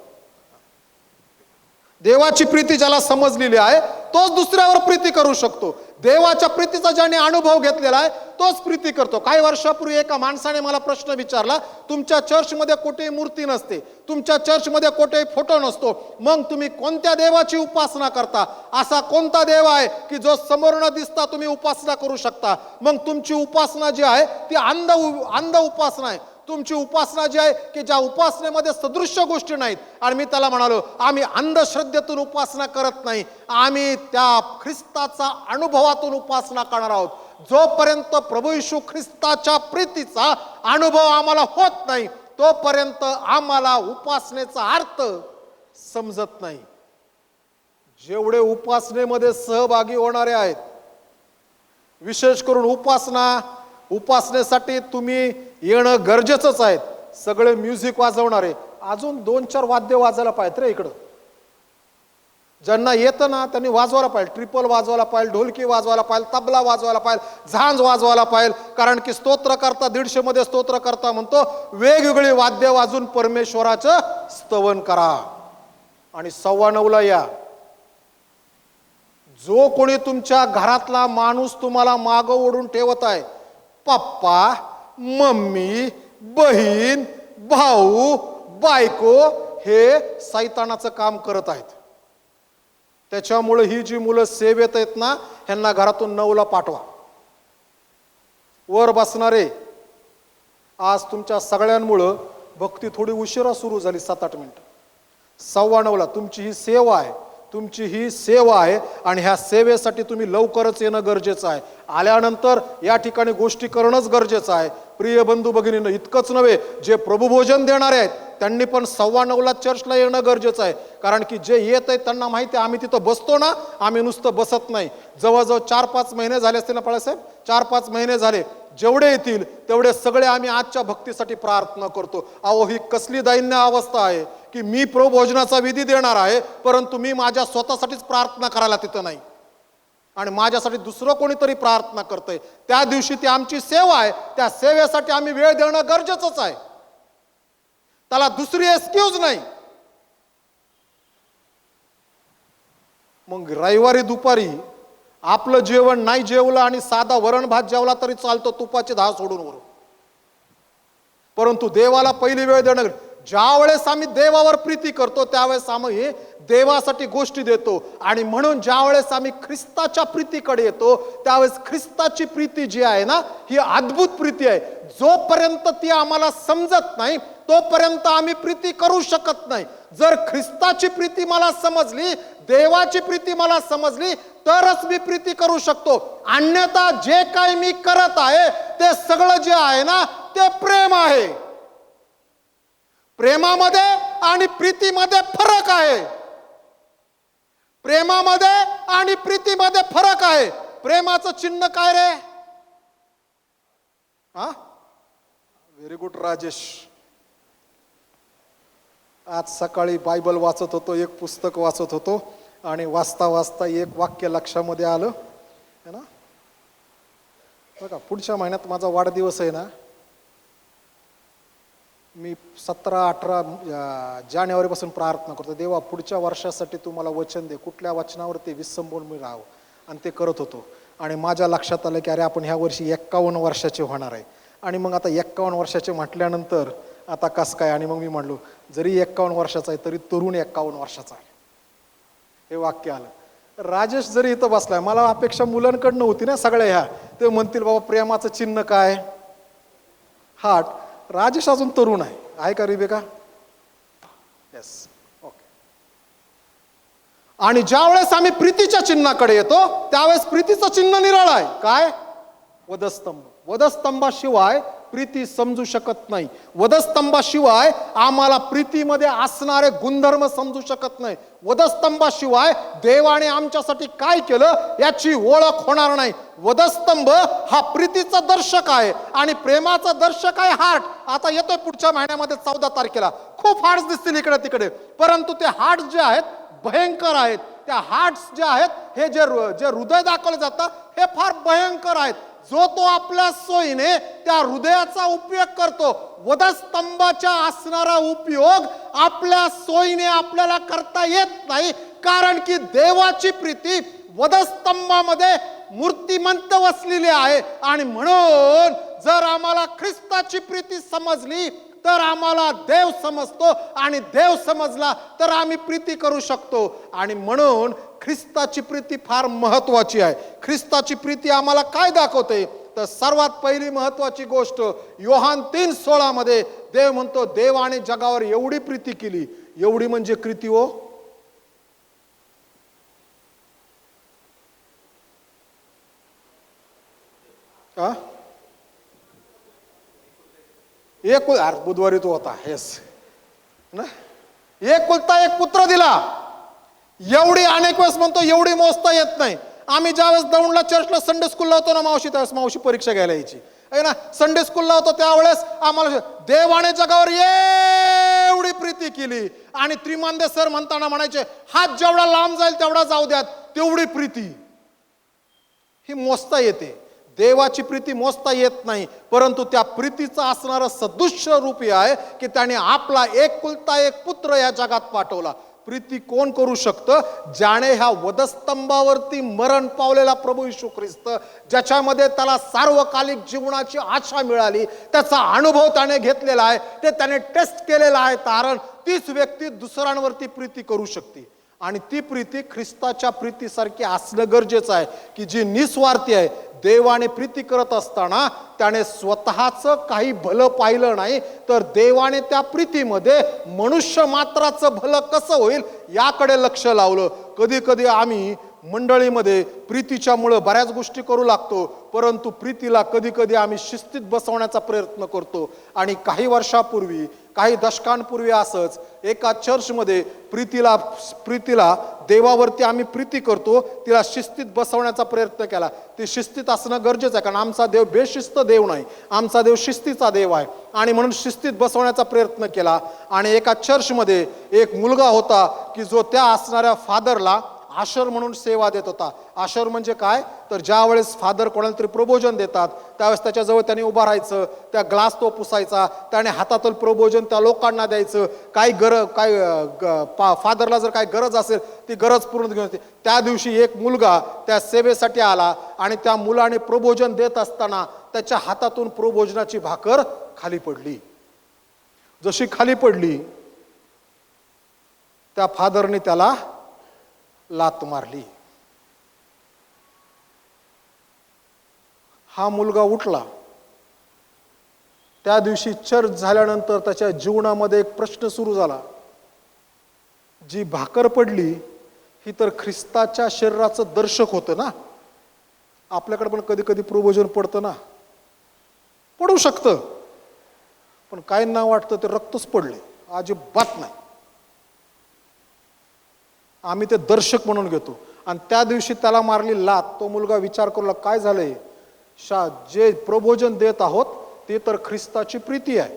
देवाची प्रीती ज्याला समजलेली आहे तोच दुसऱ्यावर प्रीती करू शकतो. देवाच्या प्रीतीचा ज्याने अनुभव घेतलेला आहे तोच प्रीती करतो. काही वर्षापूर्वी एका माणसाने मला प्रश्न विचारला, तुमच्या चर्चमध्ये कोठेही मूर्ती नसते, तुमच्या चर्चमध्ये कोठेही फोटो नसतो, मग तुम्ही कोणत्या देवाची उपासना करता? असा कोणता देव आहे की जो समोर न दिसता तुम्ही उपासना करू शकता? मग तुमची उपासना जी आहे ती अंध उपासना आहे. तुमची उपासना जी आहे की ज्या उपासनेमध्ये सदृश्य गोष्टी नाहीत. आणि मी त्याला म्हणालो, आम्ही अंधश्रद्धेतून उपासना करत नाही, आम्ही त्या ख्रिस्ताचा अनुभवातून उपासना करणार आहोत. जोपर्यंत प्रभू येशू ख्रिस्ताच्या प्रीतीचा अनुभव आम्हाला होत नाही तोपर्यंत आम्हाला उपासनेचा अर्थ समजत नाही. जेवढे उपासनेमध्ये सहभागी होणारे आहेत, विशेष करून उपासनेसाठी तुम्ही येणं गरजेचंच आहे. सगळे म्युझिक वाजवणारे, अजून 2-4 वाद्य वाजायला पाहिजेत रे इकडं. ज्यांना येतं ना त्यांनी वाजवायला पाहिजे, ट्रिपल वाजवायला पाहिजे, ढोलकी वाजवायला पाहिजे, तबला वाजवायला पाहिजे, झांज वाजवायला पाहिजे. कारण की स्तोत्रकर्ता 150 मध्ये स्तोत्रकर्ता म्हणतो, वेगवेगळी वाद्य वाजून परमेश्वराचं स्तवन करा. आणि 9:15 या. जो कोणी तुमच्या घरातला माणूस तुम्हाला मागं ओढून ठेवत आहे, पप्पा, मम्मी, बहीण, भाऊ, बायको, हे सैतानाचं काम करत आहेत. त्याच्यामुळे ही जी मुलं सेवेत आहेत ना, ह्यांना घरातून 9ला पाठवा. वर बसणारे आज तुमच्या सगळ्यांमुळं भक्ती थोडी उशिरा सुरू झाली, 7-8 मिनिटं. 9:15 तुमची ही सेवा आहे, तुमची ही सेवा आहे आणि ह्या सेवेसाठी तुम्ही लवकरच येणं गरजेचं आहे. आल्यानंतर या ठिकाणी गोष्टी करणंच गरजेचं आहे. प्रिय बंधू भगिनींनो, इतकंच नव्हे, जे प्रभुभोजन देणारे आहेत त्यांनी पण 9:15 चर्चला येणं गरजेचं आहे. कारण की जे येत आहेत त्यांना माहिती आहे आम्ही तिथं बसतो ना, आम्ही नुसतं बसत नाही. जवळजवळ 4-5 महिने झाले असतील ना बाळासाहेब, 4-5 महिने झाले. जेवढे येतील तेवढे सगळे आम्ही आजच्या भक्तीसाठी प्रार्थना करतो. अहो, ही कसली दैन्य अवस्था आहे की मी प्रभुभोजनाचा विधी देणार आहे, परंतु मी माझ्या स्वतःसाठीच प्रार्थना करायला तिथं नाही आणि माझ्यासाठी दुसरं कोणीतरी प्रार्थना करतंय. त्या दिवशी ती आमची सेवा आहे, त्या सेवेसाठी आम्ही वेळ देणं गरजेचंच आहे. त्याला दुसरी एक्सक्यूज नाही. मग रविवारी दुपारी आपलं जेवण नाही जेवलं आणि साधा वरण भात जेवला तरी चालतो, तुपाची 10 सोडून वरून. परंतु देवाला पहिली वेळ देणं, ज्या वेळेस आम्ही देवावर प्रीती करतो त्यावेळेस आम्ही देवासाठी गोष्टी देतो. आणि म्हणून ज्या वेळेस आम्ही ख्रिस्ताच्या प्रीतीकडे येतो त्यावेळेस ख्रिस्ताची प्रीती जी आहे ना, ही अद्भुत प्रीती आहे. जोपर्यंत ती आम्हाला समजत नाही तोपर्यंत आम्ही प्रीती करू शकत नाही. जर ख्रिस्ताची प्रीती मला समजली, देवाची प्रीती मला समजली, तरच मी प्रीती करू शकतो. अन्यथा जे काही मी करत आहे ते सगळं जे आहे ना, ते प्रेम आहे. प्रेमामध्ये आणि प्रीतीमध्ये फरक आहे. प्रेमामध्ये आणि प्रीतीमध्ये फरक आहे. प्रेमाचं चिन्ह काय रे? हा, व्हेरी गुड राजेश. आज सकाळी बायबल वाचत होतो, एक पुस्तक वाचत होतो आणि वाचता वाचता एक वाक्य लक्षामध्ये आलं है ना. बघा, पुढच्या महिन्यात माझा वाढदिवस आहे ना. मी 17-18 जानेवारीपासून प्रार्थना करतो, देवा पुढच्या वर्षासाठी तू मला वचन दे, कुठल्या वचनावर ते विसंबून मी राहावं. आणि ते करत होतो आणि माझ्या लक्षात आलं की अरे आपण ह्या वर्षी 51 वर्षाचे होणार आहे. आणि मग आता 51 वर्षाचे म्हटल्यानंतर आता कसं काय. आणि मग मी म्हणलो जरी 51 वर्षाचा आहे तरी तरुण 51 वर्षाचा आहे. हे वाक्य आलं. राजेश जरी इथं बसलाय, मला अपेक्षा मुलांकडनं होती ना सगळ्या ह्या, ते म्हणतील बाबा प्रेमाचं चिन्ह काय, हार्ट. राजेश अजून तरुण आहे का रिबेका? Yes, okay. आणि ज्या वेळेस आम्ही प्रीतीच्या चिन्हाकडे येतो त्यावेळेस प्रीतीचं चिन्ह निराळं आहे. काय? वधस्तंभ. वधस्तंभाशिवाय प्रीती समजू शकत नाही. वधस्तंभाशिवाय आम्हाला प्रीतीमध्ये असणारे गुणधर्म समजू शकत नाही. वधस्तंभाशिवाय देवाने आमच्यासाठी काय केलं याची ओळख होणार नाही. वधस्तंभ हा प्रीतीचा दर्शक आहे आणि प्रेमाचा दर्शक आहे हार्ट. आता येतोय पुढच्या महिन्यामध्ये 14 तारखेला. खूप हार्ट्स दिसतील इकडे तिकडे, परंतु ते हार्ट्स जे आहेत भयंकर आहेत. त्या हार्ट्स जे आहेत हे जे हृदय दाखवले जातात हे फार भयंकर आहेत. जो तो आपल्या सोयीने त्या हृदयाचा उपयोग करतो. वधस्तंभाचा असणारा उपयोग आपल्या सोयीने आपल्याला करता येत नाही, कारण की देवाची प्रीती वधस्तंभामध्ये मूर्तिमंत वसलेली आहे. आणि म्हणून जर आम्हाला ख्रिस्ताची प्रीती समजली तर आम्हाला देव समजतो आणि देव समजला तर आम्ही प्रीती करू शकतो. आणि म्हणून ख्रिस्ताची प्रीती फार महत्वाची आहे. ख्रिस्ताची प्रीती आम्हाला काय दाखवते तर सर्वात पहिली महत्वाची गोष्ट योहान 3:16 मध्ये देव म्हणतो देवाने जगावर एवढी प्रीती केली. एवढी म्हणजे कृती हो. बुधवारी तो होता हेस ना. एकुलता एक पुत्र दिला. एवढी अनेक वेळेस म्हणतो एवढी मोजता येत नाही. आम्ही ज्यावेळेस दौंडला चर्चला संडे स्कूलला होतो ना मावशी, त्यावेळेस मावशी परीक्षा घ्यायला यायची आहे ना. संडे स्कूलला होतो त्यावेळेस आम्हाला देवाने जगावर एवढी प्रीती केली. आणि त्रिमांदे सर म्हणताना म्हणायचे हात जेवढा लांब जाईल तेवढा जाऊ द्यात, तेवढी प्रीती ही मोजता येते. देवाची प्रीती मोजता येत नाही, परंतु त्या प्रीतीचं असणारं सदृश्य रूप हे आहे की त्याने आपला एकुलता एक पुत्र या जगात पाठवला. प्रीती कोण करू शकतं? ज्याने ह्या वधस्तंभावरती मरण पावलेला प्रभू येशू ख्रिस्त, ज्याच्यामध्ये त्याला सार्वकालिक जीवनाची आशा मिळाली, त्याचा अनुभव त्याने घेतलेला आहे, ते त्याने टेस्ट केलेला आहे, कारण तीच व्यक्ती दुसऱ्यांवरती प्रीती करू शकते. आणि ती प्रीती ख्रिस्ताच्या प्रीतीसारखी असणं गरजेचं आहे की जी निस्वार्थी आहे. देवाने प्रीती करत असताना त्याने स्वतःचं काही भलं पाहिलं नाही, तर देवाने त्या प्रीतीमध्ये मनुष्य मात्राचं भलं कसं होईल याकडे लक्ष लावलं. कधी कधी आम्ही मंडळीमध्ये प्रीतीच्यामुळं बऱ्याच गोष्टी करू लागतो, परंतु प्रीतीला कधी कधी आम्ही शिस्तीत बसवण्याचा प्रयत्न करतो. आणि काही वर्षापूर्वी, काही दशकांपूर्वी असंच एका चर्चमध्ये प्रीतीला देवावरती आम्ही प्रीती करतो, तिला शिस्तीत बसवण्याचा प्रयत्न केला. ती शिस्तीत असणं गरजेचं आहे, कारण आमचा देव बेशिस्त देव नाही, आमचा देव शिस्तीचा देव आहे. आणि म्हणून शिस्तीत बसवण्याचा प्रयत्न केला. आणि एका चर्चमध्ये एक मुलगा होता की जो त्या असणाऱ्या फादरला आशर म्हणून सेवा देत होता. आशर म्हणजे काय, तर ज्या वेळेस फादर कोणाला तरी प्रबोधन देतात त्यावेळेस त्याच्याजवळ त्याने उभा राहायचं, त्या ग्लास तो पुसायचा, त्याने हातातील प्रबोधन त्या लोकांना द्यायचं. फादरला जर काही गरज असेल ती गरज पूर्ण घेऊन. त्या दिवशी एक मुलगा त्या सेवेसाठी आला आणि त्या मुलाने प्रबोधन देत असताना त्याच्या हातातून प्रबोधनाची भाकर खाली पडली. जशी खाली पडली त्या फादरने त्याला लात मारली. हा मुलगा उठला. त्या दिवशी चर्च झाल्यानंतर त्याच्या जीवनामध्ये एक प्रश्न सुरू झाला. जी भाकर पडली ही तर ख्रिस्ताच्या शरीराचं दर्शक होतं ना. आपल्याकडे पण कधी कधी प्रबोधन पडतं ना, पडू शकतं, पण काहींना वाटतं ते रक्तच पडले. अजिबात नाही, आम्ही ते दर्शक म्हणून घेतो. आणि त्या दिवशी त्याला मारली लात. तो मुलगा विचार करू काय झालंय, जे प्रबोधन देत आहोत ते तर ख्रिस्ताची प्रीती आहे.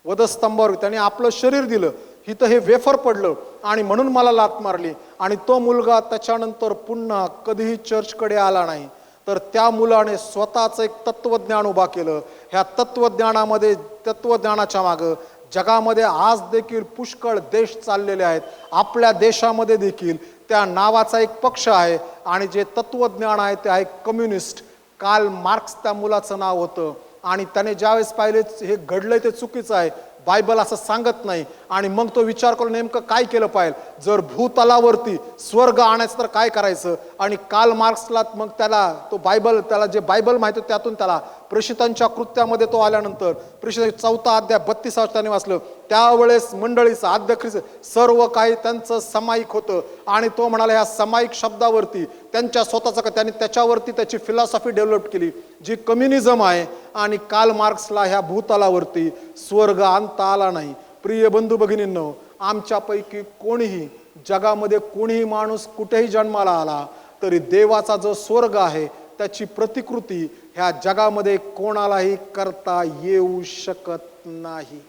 वधस्तंभावर त्याने आपलं शरीर दिलं, हिथं हे वेफर पडलं आणि म्हणून मला लात मारली. आणि तो मुलगा त्याच्यानंतर पुन्हा कधीही चर्चकडे आला नाही. तर त्या मुलाने स्वतःचं एक तत्वज्ञान उभा केलं. ह्या तत्वज्ञानाच्या मागं जगामध्ये आज देखील पुष्कळ देश चाललेले आहेत. आपल्या देशामध्ये देखील त्या नावाचा एक पक्ष आहे आणि जे तत्वज्ञान आहे ते आहे कम्युनिस्ट. कार्ल मार्क्स त्या मुलाचं नाव होतं. आणि त्याने ज्यावेळेस पाहिले हे घडलंय ते चुकीचं आहे, बायबल असं सांगत नाही, आणि मग तो विचार करून नेमकं काय केलं पाहिजे. जर भूतलावरती स्वर्ग आणायचं तर काय करायचं. आणि कार्ल मार्क्सला मग त्याला जे बायबल माहिती त्यातून त्याला प्रेषितांच्या कृत्यामध्ये तो आल्यानंतर प्रेषित 4 अध्याय 32 त्याने वाचलं. त्यावेळेस मंडळीचं आद्य ख्रिस्त सर्व काही त्यांचं समायिक होतं. आणि तो म्हणाला ह्या समायिक शब्दावरती त्यांच्या स्वतःचं त्यांनी त्याच्यावरती त्याची फिलॉसॉफी डेव्हलप केली जी कम्युनिझम आहे. आणि कार्ल मार्क्सला ह्या भूतलावरती स्वर्ग आणता आला नाही. प्रिय बंधू भगिनींनो, आमच्यापैकी कोणीही जगामध्ये कोणीही माणूस कुठेही जन्माला आला तरी देवाचा जो स्वर्ग आहे त्याची प्रतिकृती ह्या जगामध्ये कोणालाही करता येऊ शकत नाही.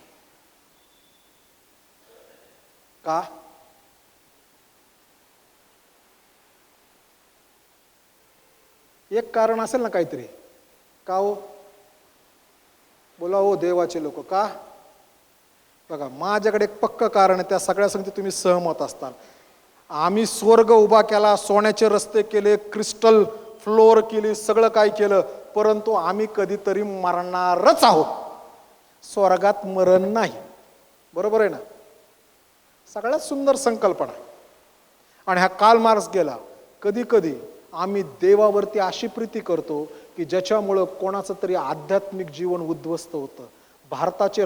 का? एक कारण असेल ना काहीतरी. का हो, बोला हो देवाचे लोक, का? बघा, माझ्याकडे एक पक्क कारण आहे, त्या सगळ्या संगती तुम्ही सहमत असताल. आम्ही स्वर्ग उभा केला, सोन्याचे रस्ते केले, क्रिस्टल फ्लोअर केली, सगळं काय केलं, परंतु आम्ही कधीतरी मरणारच आहोत. स्वर्गात मरण नाही. बरोबर आहे ना? सगळ्यात सुंदर संकल्पना. आणि हा कार्ल मार्क्स गेला. कधी कधी आम्ही देवावरती अशी प्रीती करतो की ज्याच्यामुळं कोणाचं तरी आध्यात्मिक जीवन उद्ध्वस्त होतं. भारताचे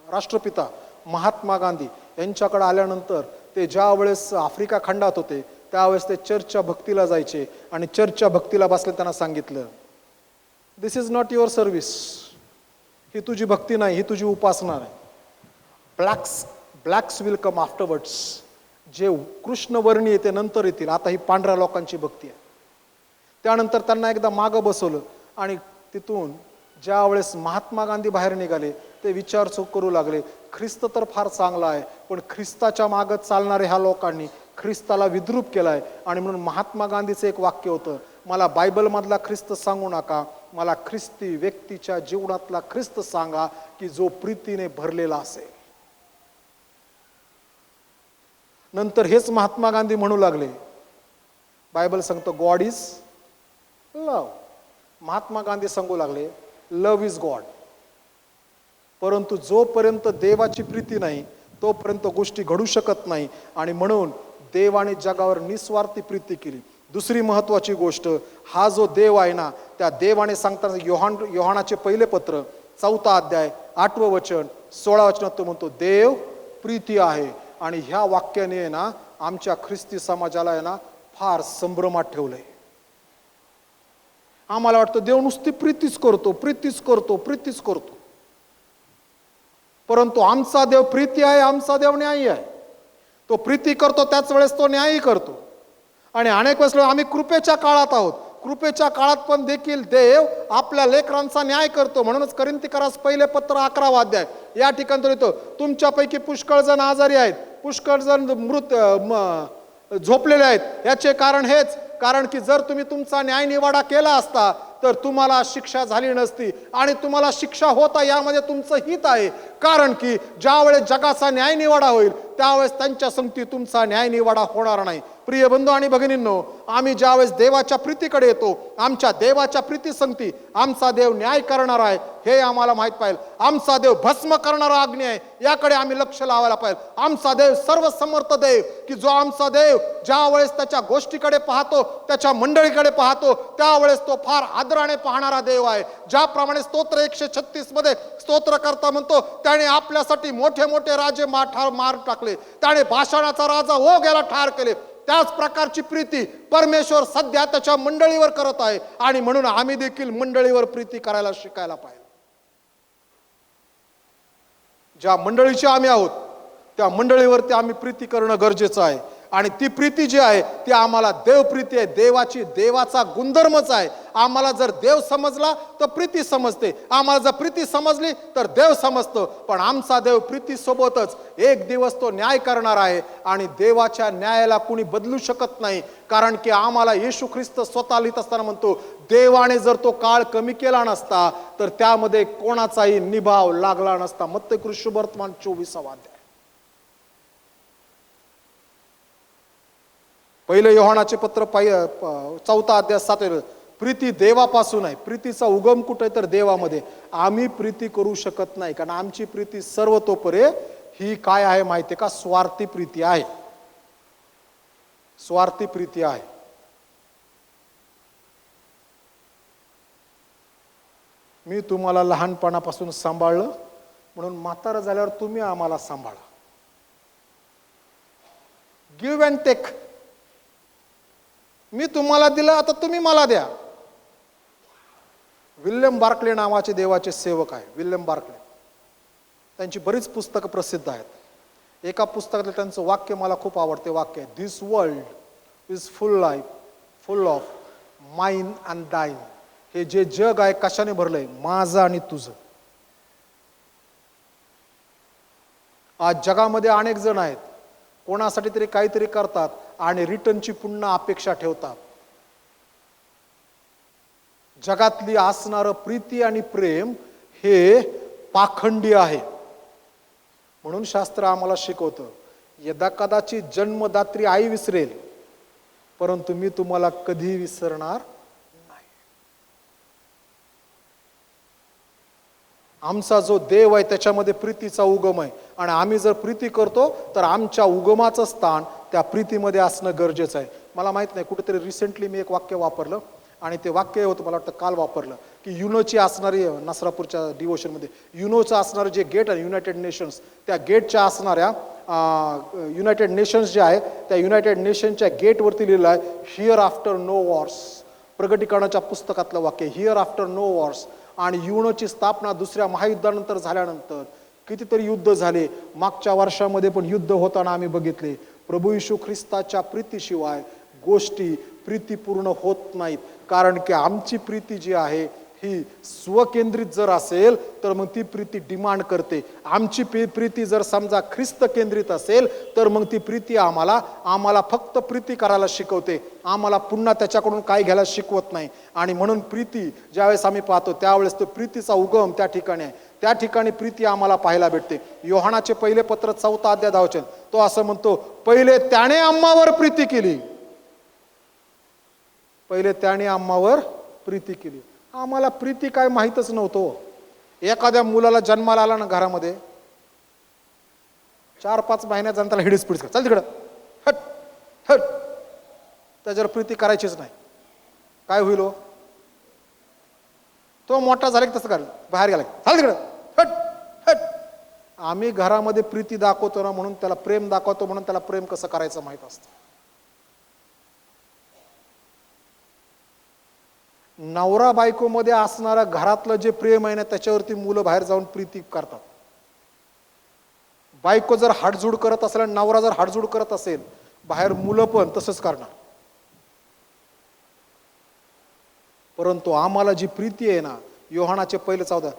राष्ट्रपिता महात्मा गांधी यांच्याकडे आल्यानंतर ते ज्या वेळेस आफ्रिका खंडात होते त्यावेळेस ते चर्चच्या भक्तीला जायचे आणि चर्चच्या भक्तीला बसले. त्यांना सांगितलं, दिस इज नॉट युअर सर्व्हिस. ही तुझी भक्ती नाही, ही तुझी उपासना नाही. Blanks will come afterwards. जे कृष्णवर्णी येते नंतर येतील, आता ही पांढऱ्या लोकांची भक्ती आहे. त्यानंतर त्यांना एकदा मागं बसवलं आणि तिथून ज्या वेळेस महात्मा गांधी बाहेर निघाले ते विचार करू लागले, ख्रिस्त तर फार चांगला आहे, पण ख्रिस्ताच्या मागं चालणाऱ्या ह्या लोकांनी ख्रिस्ताला विद्रूप केलाय. आणि म्हणून महात्मा गांधीचं एक वाक्य होतं, मला बायबलमधला ख्रिस्त सांगू नका, मला ख्रिस्ती व्यक्तीच्या जीवनातला ख्रिस्त सांगा की जो प्रीतीने भरलेला असेल. नंतर हेच महात्मा गांधी म्हणू लागले, बायबल सांगतो गॉड इज लव. महात्मा गांधी सांगू लागले लव इज गॉड. परंतु जोपर्यंत देवाची प्रीती नाही तोपर्यंत गोष्टी घडू शकत नाही. आणि म्हणून देवाने जगावर निस्वार्थी प्रीती केली. दुसरी महत्वाची गोष्ट, हा जो देव आहे ना, त्या देवाने सांगताना योहानाचे पहिले पत्र 4 अध्याय 8 वचन 16 वचनात तो म्हणतो देव प्रीती आहे. आणि ह्या वाक्याने आहे ना आमच्या ख्रिस्ती समाजाला आहे ना फार संभ्रमात ठेवलंय. आम्हाला वाटतं देव नुसती प्रीतीच करतो. परंतु आमचा देव प्रीती आहे, आमचा देव न्यायी आहे. तो प्रीती करतो त्याच वेळेस तो न्यायी करतो. आणि अनेक वेळेस आम्ही कृपेच्या काळात आहोत. कृपेच्या काळात पण देखील देव आपल्या लेकरांचा न्याय करतो. म्हणूनच कोरिन्थीकरास पहिले पत्र 11 अध्याय या ठिकाणी तो येतो, तुमच्यापैकी पुष्कळ जण आजारी आहेत, पुष्कळ जण झोपलेले आहेत. याचे कारण हेच, कारण की जर तुम्ही तुमचा न्याय निवाडा केला असता तर तुम्हाला शिक्षा झाली नसती. आणि तुम्हाला शिक्षा होता यामध्ये तुमचं हित आहे, कारण की ज्यावेळेस जगाचा न्याय निवाडा होईल त्यावेळेस त्यांच्या संगती तुमचा न्याय निवाडा होणार नाही. प्रिय बंधू आणि भगिनींनो, आम्ही ज्यावेळेस देवाच्या प्रीतीकडे येतो, आमच्या देवाच्या प्रीती संगती आमचा देव न्याय करणार आहे हे आम्हाला माहित पाहिजे. आमचा देव भस्म करणारा अग्नी आहे याकडे आम्ही लक्ष लावायला पाहिजे. आमचा देव सर्वसमर्थ देव, की जो आमचा देव ज्यावेळेस त्याच्या गोष्टीकडे पाहतो, त्याच्या मंडळीकडे पाहतो, त्यावेळेस तो फार आदराने पाहणारा देव आहे. ज्याप्रमाणे स्तोत्र 136 मध्ये स्तोत्रकर्ता म्हणतो, त्याने आपल्यासाठी मोठे मोठे राजे मार टाकले, त्याने भाषणाचा राजा ओग याला ठार केले. त्याच प्रकारची प्रीती परमेश्वर सध्या त्याच्या मंडळीवर करत आहे. आणि म्हणून आम्ही देखील मंडळीवर प्रीती करायला शिकायला पाहिजे. ज्या मंडळीचे आम्ही आहोत त्या मंडळीवरती आम्ही प्रीती करणं गरजेचं आहे. आणि ती प्रीती जी आहे ती आम्हाला देव प्रीती आहे, देवाचा गुणधर्मच आहे. आम्हाला जर देव समजला तर प्रीती समजते, आम्हाला जर प्रीती समजली तर देव समजतं. पण आमचा देव प्रीतीसोबतच एक दिवस तो न्याय करणार आहे. आणि देवाच्या न्यायाला कुणी बदलू शकत नाही, कारण की आम्हाला येशू ख्रिस्त स्वतः लिहित असताना म्हणतो, देवाने जर तो काळ कमी केला नसता तर त्यामध्ये कोणाचाही निभाव लागला नसता. मत्ती शुभवर्तमान 24 अध्याय. पहिले योहानाचे पत्र 4 अध्याय 7 प्रीती देवापासून आहे. प्रीतीचा उगम कुठे तर देवामध्ये. आम्ही प्रीती करू शकत नाही, कारण आमची प्रीती सर्वतोपरे ही काय आहे माहिती का? स्वार्थी प्रीती आहे. स्वार्थी प्रीती आहे. मी तुम्हाला लहानपणापासून सांभाळलं म्हणून म्हातारं झाल्यावर तुम्ही आम्हाला सांभाळा. Give and take. मी तुम्हाला दिलं, आता तुम्ही मला द्या. विल्यम बार्कले नावाचे देवाचे सेवक आहे, विल्यम बार्कले. त्यांची बरीच पुस्तकं प्रसिद्ध आहेत. एका पुस्तकातलं त्यांचं वाक्य मला खूप आवडते. वाक्य आहे, this world is full of mine and thine. हे जे जग आहे कशाने भरलंय? माझं आणि तुझं. आज जगामध्ये अनेक जण आहेत, कोणासाठी तरी काहीतरी करतात आणि रिटर्नची पुन्हा अपेक्षा ठेवतात. जगातली असणारं प्रीती आणि प्रेम हे पाखंडी आहे. म्हणून शास्त्र आम्हाला शिकवतं, यदा कदाचित जन्मदात्री आई विसरेल, परंतु मी तुम्हाला कधी विसरणार नाही. आमचा जो देव आहे त्याच्यामध्ये प्रीतीचा उगम आहे. आणि आम्ही जर प्रीती करतो तर आमच्या उगमाचं स्थान त्या प्रीतीमध्ये असणं गरजेचं आहे. मला माहित नाही, कुठेतरी रिसेंटली मी एक वाक्य वापरलं आणि ते वाक्य होतं, मला वाटतं काल वापरलं, की युनोची असणारी नसरापूरच्या डिवोशनमध्ये युनोचं असणारं जे गेट आहे युनायटेड नेशन्स, त्या गेटच्या असणाऱ्या युनायटेड नेशन्स जे आहे त्या युनायटेड नेशनच्या गेटवरती लिहिलं आहे, हिअर आफ्टर नो वॉर्स. प्रगटीकरणाच्या पुस्तकातलं वाक्य, हिअर आफ्टर नो वॉर्स. आणि युनोची स्थापना दुसऱ्या महायुद्धानंतर झाल्यानंतर कितीतरी युद्ध झाले. मागच्या वर्षामध्ये पण युद्ध होताना आम्ही बघितले. प्रभू येशू ख्रिस्ताच्या प्रीतीशिवाय गोष्टी प्रीतीपूर्ण होत नाहीत. कारण की आमची प्रीती जी आहे ही स्वकेंद्रित जर असेल तर मग ती प्रीती डिमांड करते. आमची प्रीती जर समजा ख्रिस्त केंद्रित असेल तर मग ती प्रीती आम्हाला फक्त प्रीती करायला शिकवते, आम्हाला पुन्हा त्याच्याकडून काय घ्यायला शिकवत नाही. आणि म्हणून प्रीती ज्यावेळेस आम्ही पाहतो त्यावेळेस तो प्रीतीचा उगम त्या ठिकाणी आहे. त्या ठिकाणी प्रीती आम्हाला पाहायला भेटते. योहानाचे पहिले पत्र 4 अध्याय 10 वचन, तो असं म्हणतो, पहिले त्याने आम्हावर प्रीती केली. पहिले त्याने आम्हावर प्रीती केली. आम्हाला प्रीती काय माहीतच नव्हतं. एखाद्या मुलाला जन्माला आला ना घरामध्ये, 4-5 महिन्यात त्याला हिडीस पिडीस, चल तिकडं, हट हट, त्याच्यावर प्रीती करायचीच नाही. काय होईल हो? तो मोठा झाला की तसं कर, बाहेर गेला चाल तिकडं, हट हट. आम्ही घरामध्ये प्रीती दाखवतो ना म्हणून त्याला प्रेम दाखवतो, म्हणून त्याला प्रेम कसं करायचं माहित असतं. नवरा बायको मध्ये असणारा घरातलं जे प्रेम आहे ना त्याच्यावरती मुलं बाहेर जाऊन प्रीती करतात. बायको जर हाडजूड करत असेल आणि नवरा जर हाडजूड करत असेल, बाहेर मुलं पण तसंच करणार. परंतु आम्हाला जी प्रीती आहे ना, योहानाचे पहिले 14,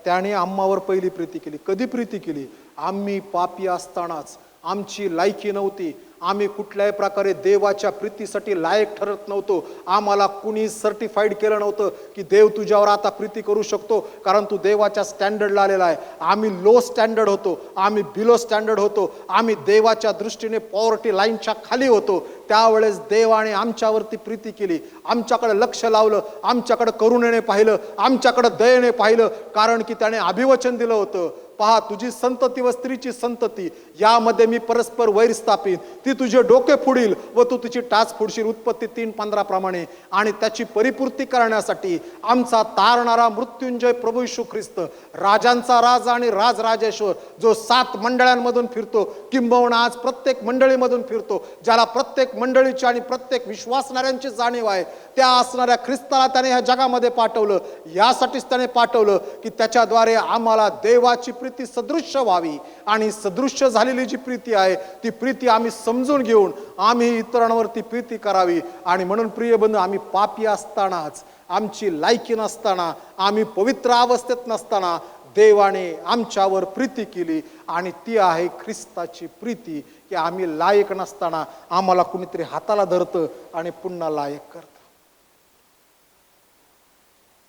त्याने आम्हावर पहिली प्रीती केली. कधी प्रीती केली? आम्ही पापी असतानाच, आमची लायकी नव्हती, आम्ही कुठल्याही प्रकारे देवाच्या प्रीतीसाठी लायक ठरत नव्हतो, आम्हाला कुणी सर्टिफाईड केलं नव्हतं की देव तुझ्यावर आता प्रीती करू शकतो कारण तू देवाच्या स्टँडर्डला आलेला आहे. आम्ही लो स्टँडर्ड होतो, आम्ही बिलो स्टँडर्ड होतो, आम्ही देवाच्या दृष्टीने पॉवर्टी लाईनच्या खाली होतो. त्यावेळेस देवाने आमच्यावरती प्रीती केली, आमच्याकडे लक्ष लावलं, आमच्याकडे करुणेने पाहिलं, आमच्याकडे दयेने पाहिलं, कारण की त्याने अभिवचन दिलं होतं, पहा तुझी संतती व स्त्रीची संतती यामध्ये मी परस्पर वैर स्थापिन, ती तुझे डोके फोडील व तू तिची टाच फोडशील. उत्पत्ती 3:15 प्रमाणे. आणि त्याची परिपूर्ती करण्यासाठी आमचा तारणारा मृत्युंजय प्रभू येशू ख्रिस्त, राजांचा राजा आणि राजराजेश्वर, जो 7 मंडळांमधून फिरतो, किंबहुना आज प्रत्येक मंडळीमधून फिरतो, ज्याला प्रत्येक मंडळीची आणि प्रत्येक विश्वासणाऱ्यांची जाणीव आहे, त्या असणाऱ्या ख्रिस्ताला त्याने ह्या जगामध्ये पाठवलं. यासाठीच त्याने पाठवलं की त्याच्याद्वारे आम्हाला देवाची प्रीती सदृश्य व्हावी. आणि सदृश्य झालेली जी प्रीती आहे ती प्रीती आम्ही समजून घेऊन आम्ही इतरांवरती प्रीती करावी. आणि म्हणून प्रिय बंधू, आम्ही पापी असतानाच, आमची लायकी नसताना, आम्ही पवित्र अवस्थेत नसताना देवाने आमच्यावर प्रीती केली. आणि ती आहे ख्रिस्ताची प्रीती, की आम्ही लायक नसताना आम्हाला कुणीतरी हाताला धरतं आणि पुन्हा लायक करतं.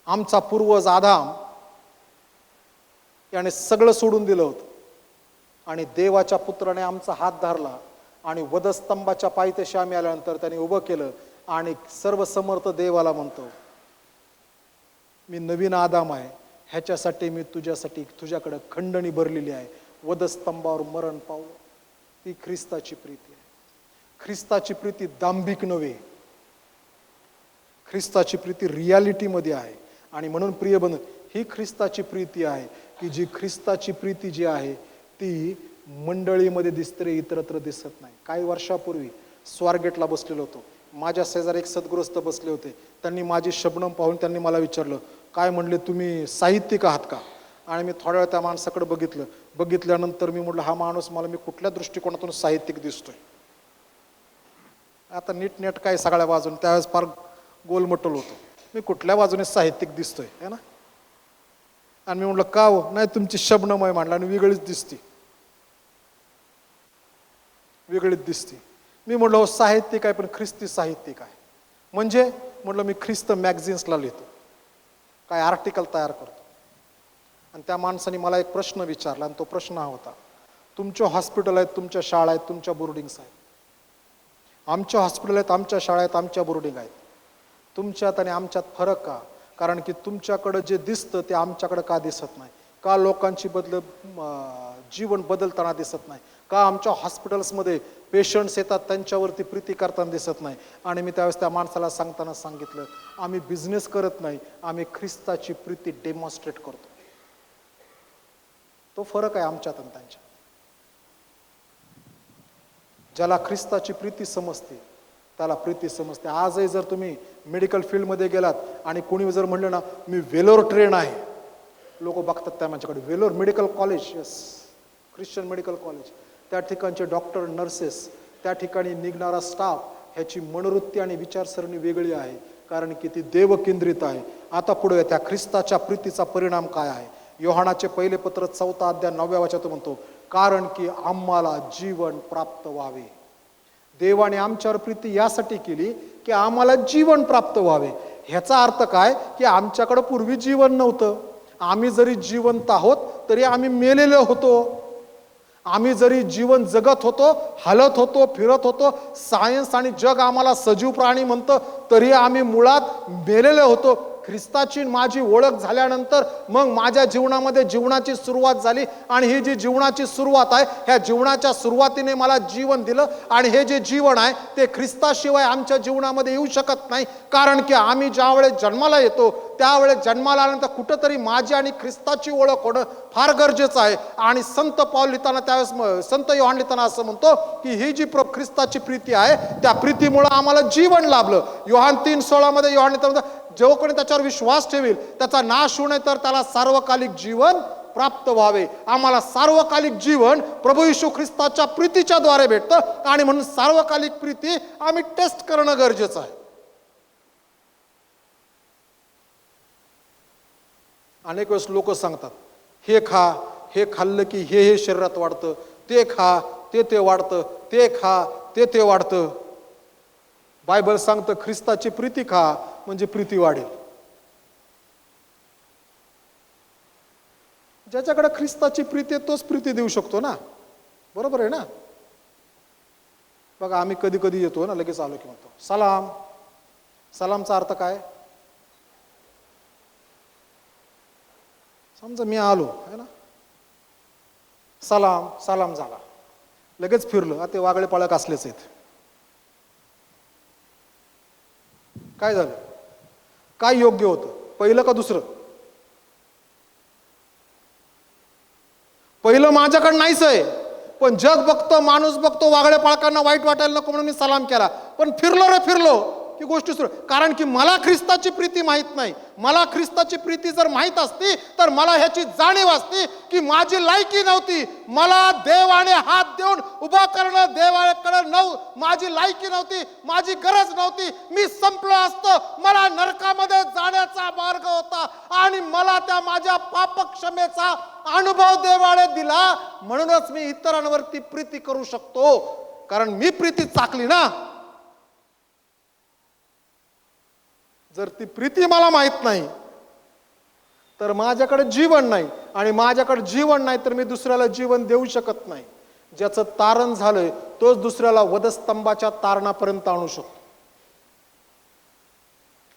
आमचा पूर्वज आदाम याने सगळं सोडून दिलं होतं आणि देवाच्या पुत्राने आमचा हात धरला आणि वधस्तंभाच्या पायथ्याशी आम्ही आल्यानंतर त्याने उभं केलं आणि सर्व समर्थ देवाला म्हणतो, मी नवीन आदाम आहे, ह्याच्यासाठी मी तुझ्याकडे खंडणी भरलेली आहे, वधस्तंभावर मरण पावलं. ती ख्रिस्ताची प्रीती आहे. ख्रिस्ताची प्रीती दांभिक नव्हे, ख्रिस्ताची प्रीती रियालिटीमध्ये आहे. आणि म्हणून प्रिय बंधू, ही ख्रिस्ताची प्रीती आहे की जी ख्रिस्ताची प्रीती जी आहे ती मंडळीमध्ये दिसते, इतरत्र दिसत नाही. काही वर्षापूर्वी स्वारगेटला बसलेलो होतो, माझ्या शेजारी एक सद्गृहस्थ बसले होते. त्यांनी माझी शबनम पाहून त्यांनी मला विचारलं, काय म्हणले, तुम्ही साहित्यिक आहात का? आणि मी थोड्या वेळ त्या माणसाकडे बघितल्यानंतर मी म्हटलं, हा माणूस मला मी कुठल्या दृष्टिकोनातून साहित्यिक दिसतोय? आता नीट काय सगळ्या बाजून, त्यावेळेस फार गोलमटोल होतो, मी कुठल्या बाजूने साहित्यिक दिसतोय है ना? आणि मी म्हटलं, का हो? नाही, तुमची शबनम आहे म्हणलं आणि वेगळीच दिसती. मी म्हटलं, हो साहित्यिक आहे पण ख्रिस्ती साहित्यिक आहे. म्हणजे म्हटलं, मी ख्रिस्त मॅगझिन्सला लिहितो, काय आर्टिकल तयार करतो. आणि त्या माणसाने मला एक प्रश्न विचारला आणि तो प्रश्न हा होता, तुमचे हॉस्पिटल आहेत, तुमच्या शाळा आहेत, तुमच्या बोर्डिंग्स आहेत. आमच्या हॉस्पिटल आहेत, आमच्या शाळा आहेत, आमच्या बोर्डिंग आहेत. तुमच्यात आणि आमच्यात फरक का? कारण की तुमच्याकडं जे दिसतं ते आमच्याकडं का दिसत नाही? का लोकांची जीवन बदलताना दिसत नाही? का आमच्या हॉस्पिटल्समध्ये पेशंट्स येतात त्यांच्यावरती प्रीती करताना दिसत नाही? आणि मी त्यावेळेस त्या माणसाला सांगितलं, आम्ही बिझनेस करत नाही, आम्ही ख्रिस्ताची प्रीती डेमॉन्स्ट्रेट करतो. तो फरक आहे आमच्यात आणि त्यांच्यात. ज्याला ख्रिस्ताची प्रीती समजते त्याला प्रीती समजते. आजही जर तुम्ही मेडिकल फील्डमध्ये गेलात आणि कोणी जर म्हणलं ना, मी वेलोर ट्रेन आहे, लोक बघतात त्या माझ्याकडे, Vellore medical college, yes, Christian medical college, त्या ठिकाणचे डॉक्टर, नर्सेस, त्या ठिकाणी निघणारा स्टाफ, ह्याची मनोवृत्ती आणि विचारसरणी वेगळी आहे, कारण की ती देवकेंद्रित आहे. आता पुढे त्या ख्रिस्ताच्या प्रीतीचा परिणाम काय आहे? योहानाचे पहिले पत्र 4 अध्याय 9व्या वचनात म्हणतो, कारण की आम्हाला जीवन प्राप्त व्हावे. देवाने आमच्यावर प्रीती यासाठी केली की आम्हाला जीवन प्राप्त व्हावे. ह्याचा अर्थ काय? की आमच्याकडे पूर्वी जीवन नव्हतं. आम्ही जरी जिवंत आहोत तरी आम्ही मेलेलो होतो. आम्ही जरी जीवन जगत होतो, हलत होतो, फिरत होतो, सायन्स आणि जग आम्हाला सजीव प्राणी म्हणतं, तरी आम्ही मुळात मेलेलो होतो. ख्रिस्ताची माझी ओळख झाल्यानंतर मग माझ्या जीवनामध्ये जीवनाची सुरुवात झाली. आणि ही जी जीवनाची सुरुवात आहे, ह्या जीवनाच्या सुरुवातीने मला जीवन दिलं. आणि हे जे जीवन आहे ते ख्रिस्ताशिवाय आमच्या जीवनामध्ये येऊ शकत नाही. कारण की आम्ही ज्यावेळेस जन्माला येतो त्यावेळेस जन्माला आल्यानंतर कुठंतरी माझी आणि ख्रिस्ताची ओळख होणं फार गरजेचं आहे. आणि संत पौल लिहिताना त्यावेळेस संत योहान लिहिताना असं म्हणतो की ही जी ख्रिस्ताची प्रीती आहे त्या प्रीतीमुळे आम्हाला जीवन लाभलं. योहान 3:16 मध्ये योहान लिहिताना जो कोणी त्याच्यावर विश्वास ठेवील त्याचा नाश होऊ नये तर त्याला सार्वकालिक जीवन प्राप्त व्हावे. आम्हाला सार्वकालिक जीवन प्रभू येशू ख्रिस्ताच्या प्रीतीच्या द्वारे भेटतं. आणि म्हणून सार्वकालिक प्रीती आम्ही टेस्ट करणं गरजेचं आहे. अनेक वेळेस लोक सांगतात हे खा, हे खाल्लं की हे शरीरात वाढतं, ते खा ते वाढतं, ते खा ते वाढतं. बायबल सांगतं ख्रिस्ताची प्रीती खा म्हणजे प्रीती वाढेल. ज्याच्याकडे ख्रिस्ताची प्रीती आहे तोच प्रीती देऊ शकतो ना, बरोबर आहे ना. बघा आम्ही कधी कधी येतो ना, लगेच आलो की म्हणतो सलाम. सलामचा अर्थ काय? समजा मी आलो आहे ना, सलाम सलाम झाला, लगेच फिरलं, ते वागळे पाळक असलेच आहेत. काय झालं? काय योग्य होतं, पहिलं का दुसरं? पहिलं माझ्याकडे नाहीच आहे, पण जग बघतं, माणूस बघतो, वागळे पाळकांना वाईट वाटायला नको म्हणून मी सलाम केला. पण फिरलो रे फिरलो की गोष्टी सुरू. कारण की मला ख्रिस्ताची प्रीती माहीत नाही. मला ख्रिस्ताची प्रीती जर माहीत असती तर मला ह्याची जाणीव असती की माझी लायकी नव्हती. मला देवाने हात देऊन उभा करणं देवाकडे माझी लायकी नव्हती, माझी गरज नव्हती. मी संपलो असतो, मला नरकामध्ये जाण्याचा मार्ग होता. आणि मला त्या माझ्या पापक्षमेचा अनुभव देवाने दिला. म्हणूनच मी इतरांवरती प्रीती करू शकतो, कारण मी प्रीती चाकली ना. जर ती प्रीती मला माहित नाही तर माझ्याकडे जीवन नाही. आणि माझ्याकडे जीवन नाही तर मी दुसऱ्याला जीवन देऊ शकत नाही. ज्याचं तारण झालंय तोच दुसऱ्याला वधस्तंभाच्या तारणापर्यंत आणू शकतो.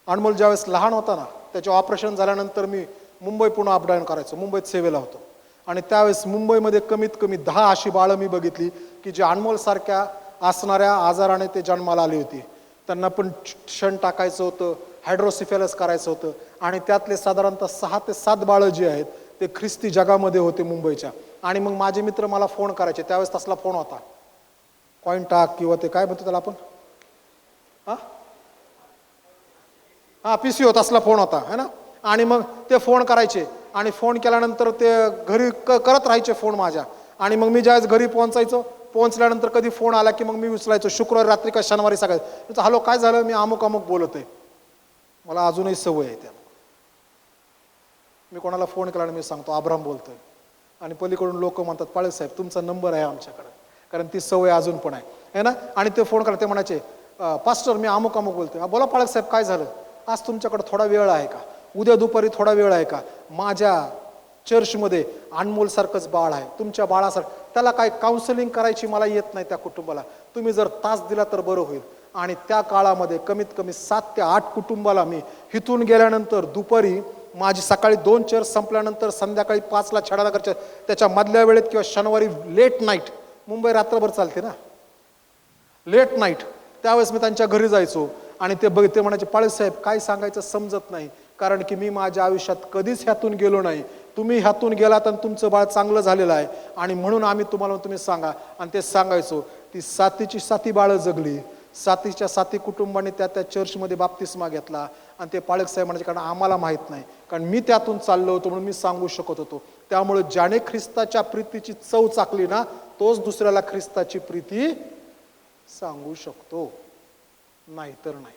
अनमोल ज्यावेळेस लहान होता ना, त्याचे ऑपरेशन झाल्यानंतर मी मुंबई पुन्हा अपडाऊन करायचो. मुंबईत सेवेला होतो. आणि त्यावेळेस मुंबईमध्ये कमीत कमी 10 अशी बाळं मी बघितली की जे अनमोल सारख्या असणाऱ्या आजाराने ते जन्माला आली होती. त्यांना पण क्षण टाकायचं होतं, हायड्रोसिफेलस करायचं होतं. आणि त्यातले साधारणतः 6 ते 7 बाळं जी आहेत ते ख्रिस्ती जगामध्ये होते मुंबईच्या. आणि मग माझे मित्र मला फोन करायचे. त्यावेळेस तसला फोन होता, कॉइन टाक किंवा ते काय म्हणतो त्याला आपण, हा PC होता, असला फोन होता है ना. आणि मग ते फोन करायचे आणि फोन केल्यानंतर ते घरी करत राहायचे फोन माझ्या. आणि मग मी ज्यावेळेस घरी पोहोचल्यानंतर कधी फोन आला की मग मी उचलायचो. शुक्रवारी रात्री का शनिवारी सकाळी, हॅलो काय झालं, मी अमुक अमुक बोलत आहे. मला अजूनही सवय आहे त्या. मी कोणाला फोन केला आणि मी सांगतो अब्राम बोलतोय. आणि पलीकडून लोक म्हणतात पाळक साहेब तुमचा नंबर आहे आमच्याकडे, कारण ती सवय अजून पण आहे ना. आणि ते फोन करा, ते म्हणायचे पास्टर मी अमुक अमुक बोलतोय. बोला पाळक साहेब काय झालं, आज तुमच्याकडे थोडा वेळ आहे का, उद्या दुपारी थोडा वेळ आहे का, माझ्या चर्चमध्ये अनमोल सारखंच बाळ आहे, तुमच्या बाळासारखं, त्याला काय काउन्सिलिंग करायची मला येत नाही, त्या कुटुंबाला तुम्ही जर तास दिला तर बरं होईल. आणि त्या काळामध्ये कमीत कमी 7 ते 8 कुटुंबाला मी इथून गेल्यानंतर दुपारी माझी सकाळी 2 चर्च संपल्यानंतर संध्याकाळी 5ला छडानगरच्या त्याच्या मधल्या वेळेत किंवा शनिवारी लेट नाईट, मुंबई रात्रभर चालते ना, लेट नाईट, त्यावेळेस मी त्यांच्या घरी जायचो. आणि ते म्हणायचे पाळक साहेब काय सांगायचं समजत नाही, कारण की मी माझ्या आयुष्यात कधीच ह्यातून गेलो नाही, तुम्ही ह्यातून गेलात आणि तुमचं बाळ चांगलं झालेलं आहे आणि म्हणून आम्ही तुम्हाला तुम्ही सांगा. आणि ते सांगायचो. ती 7 बाळं जगली, 7 कुटुंबांनी त्या चर्चमध्ये बाप्तिस्मा घेतला. आणि ते पाळक साहेब म्हणायचे कारण आम्हाला माहीत नाही, कारण मी त्यातून चाललो होतो म्हणून मी सांगू शकत होतो. त्यामुळे ज्याने ख्रिस्ताच्या प्रीतीची चव चाकली ना तोच दुसऱ्याला ख्रिस्ताची प्रीती सांगू शकतो, नाहीतर नाही.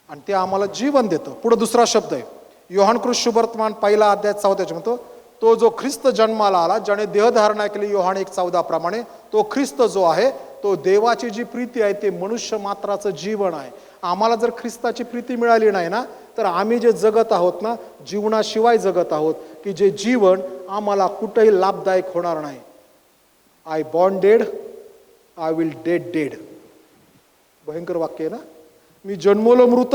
आणि ते आम्हाला जीवन देतं. पुढे दुसरा शब्द आहे योहान कृष्ण शुभवर्तमान 1 अध्याय 14 म्हणतो तो जो ख्रिस्त जन्माला आला ज्याने देहधारणा केली, योहान 1:14 प्रमाणे तो ख्रिस्त जो आहे तो देवाची जी प्रीती आहे ते मनुष्य मात्राचं जीवन आहे. आम्हाला जर ख्रिस्ताची प्रीती मिळाली नाही ना तर आम्ही जे जगत आहोत ना जीवनाशिवाय जगत आहोत की जे जीवन आम्हाला कुठेही लाभदायक होणार नाही. I born dead, I will dead. भयंकर वाक्य आहे ना. मी जन्मलो मृत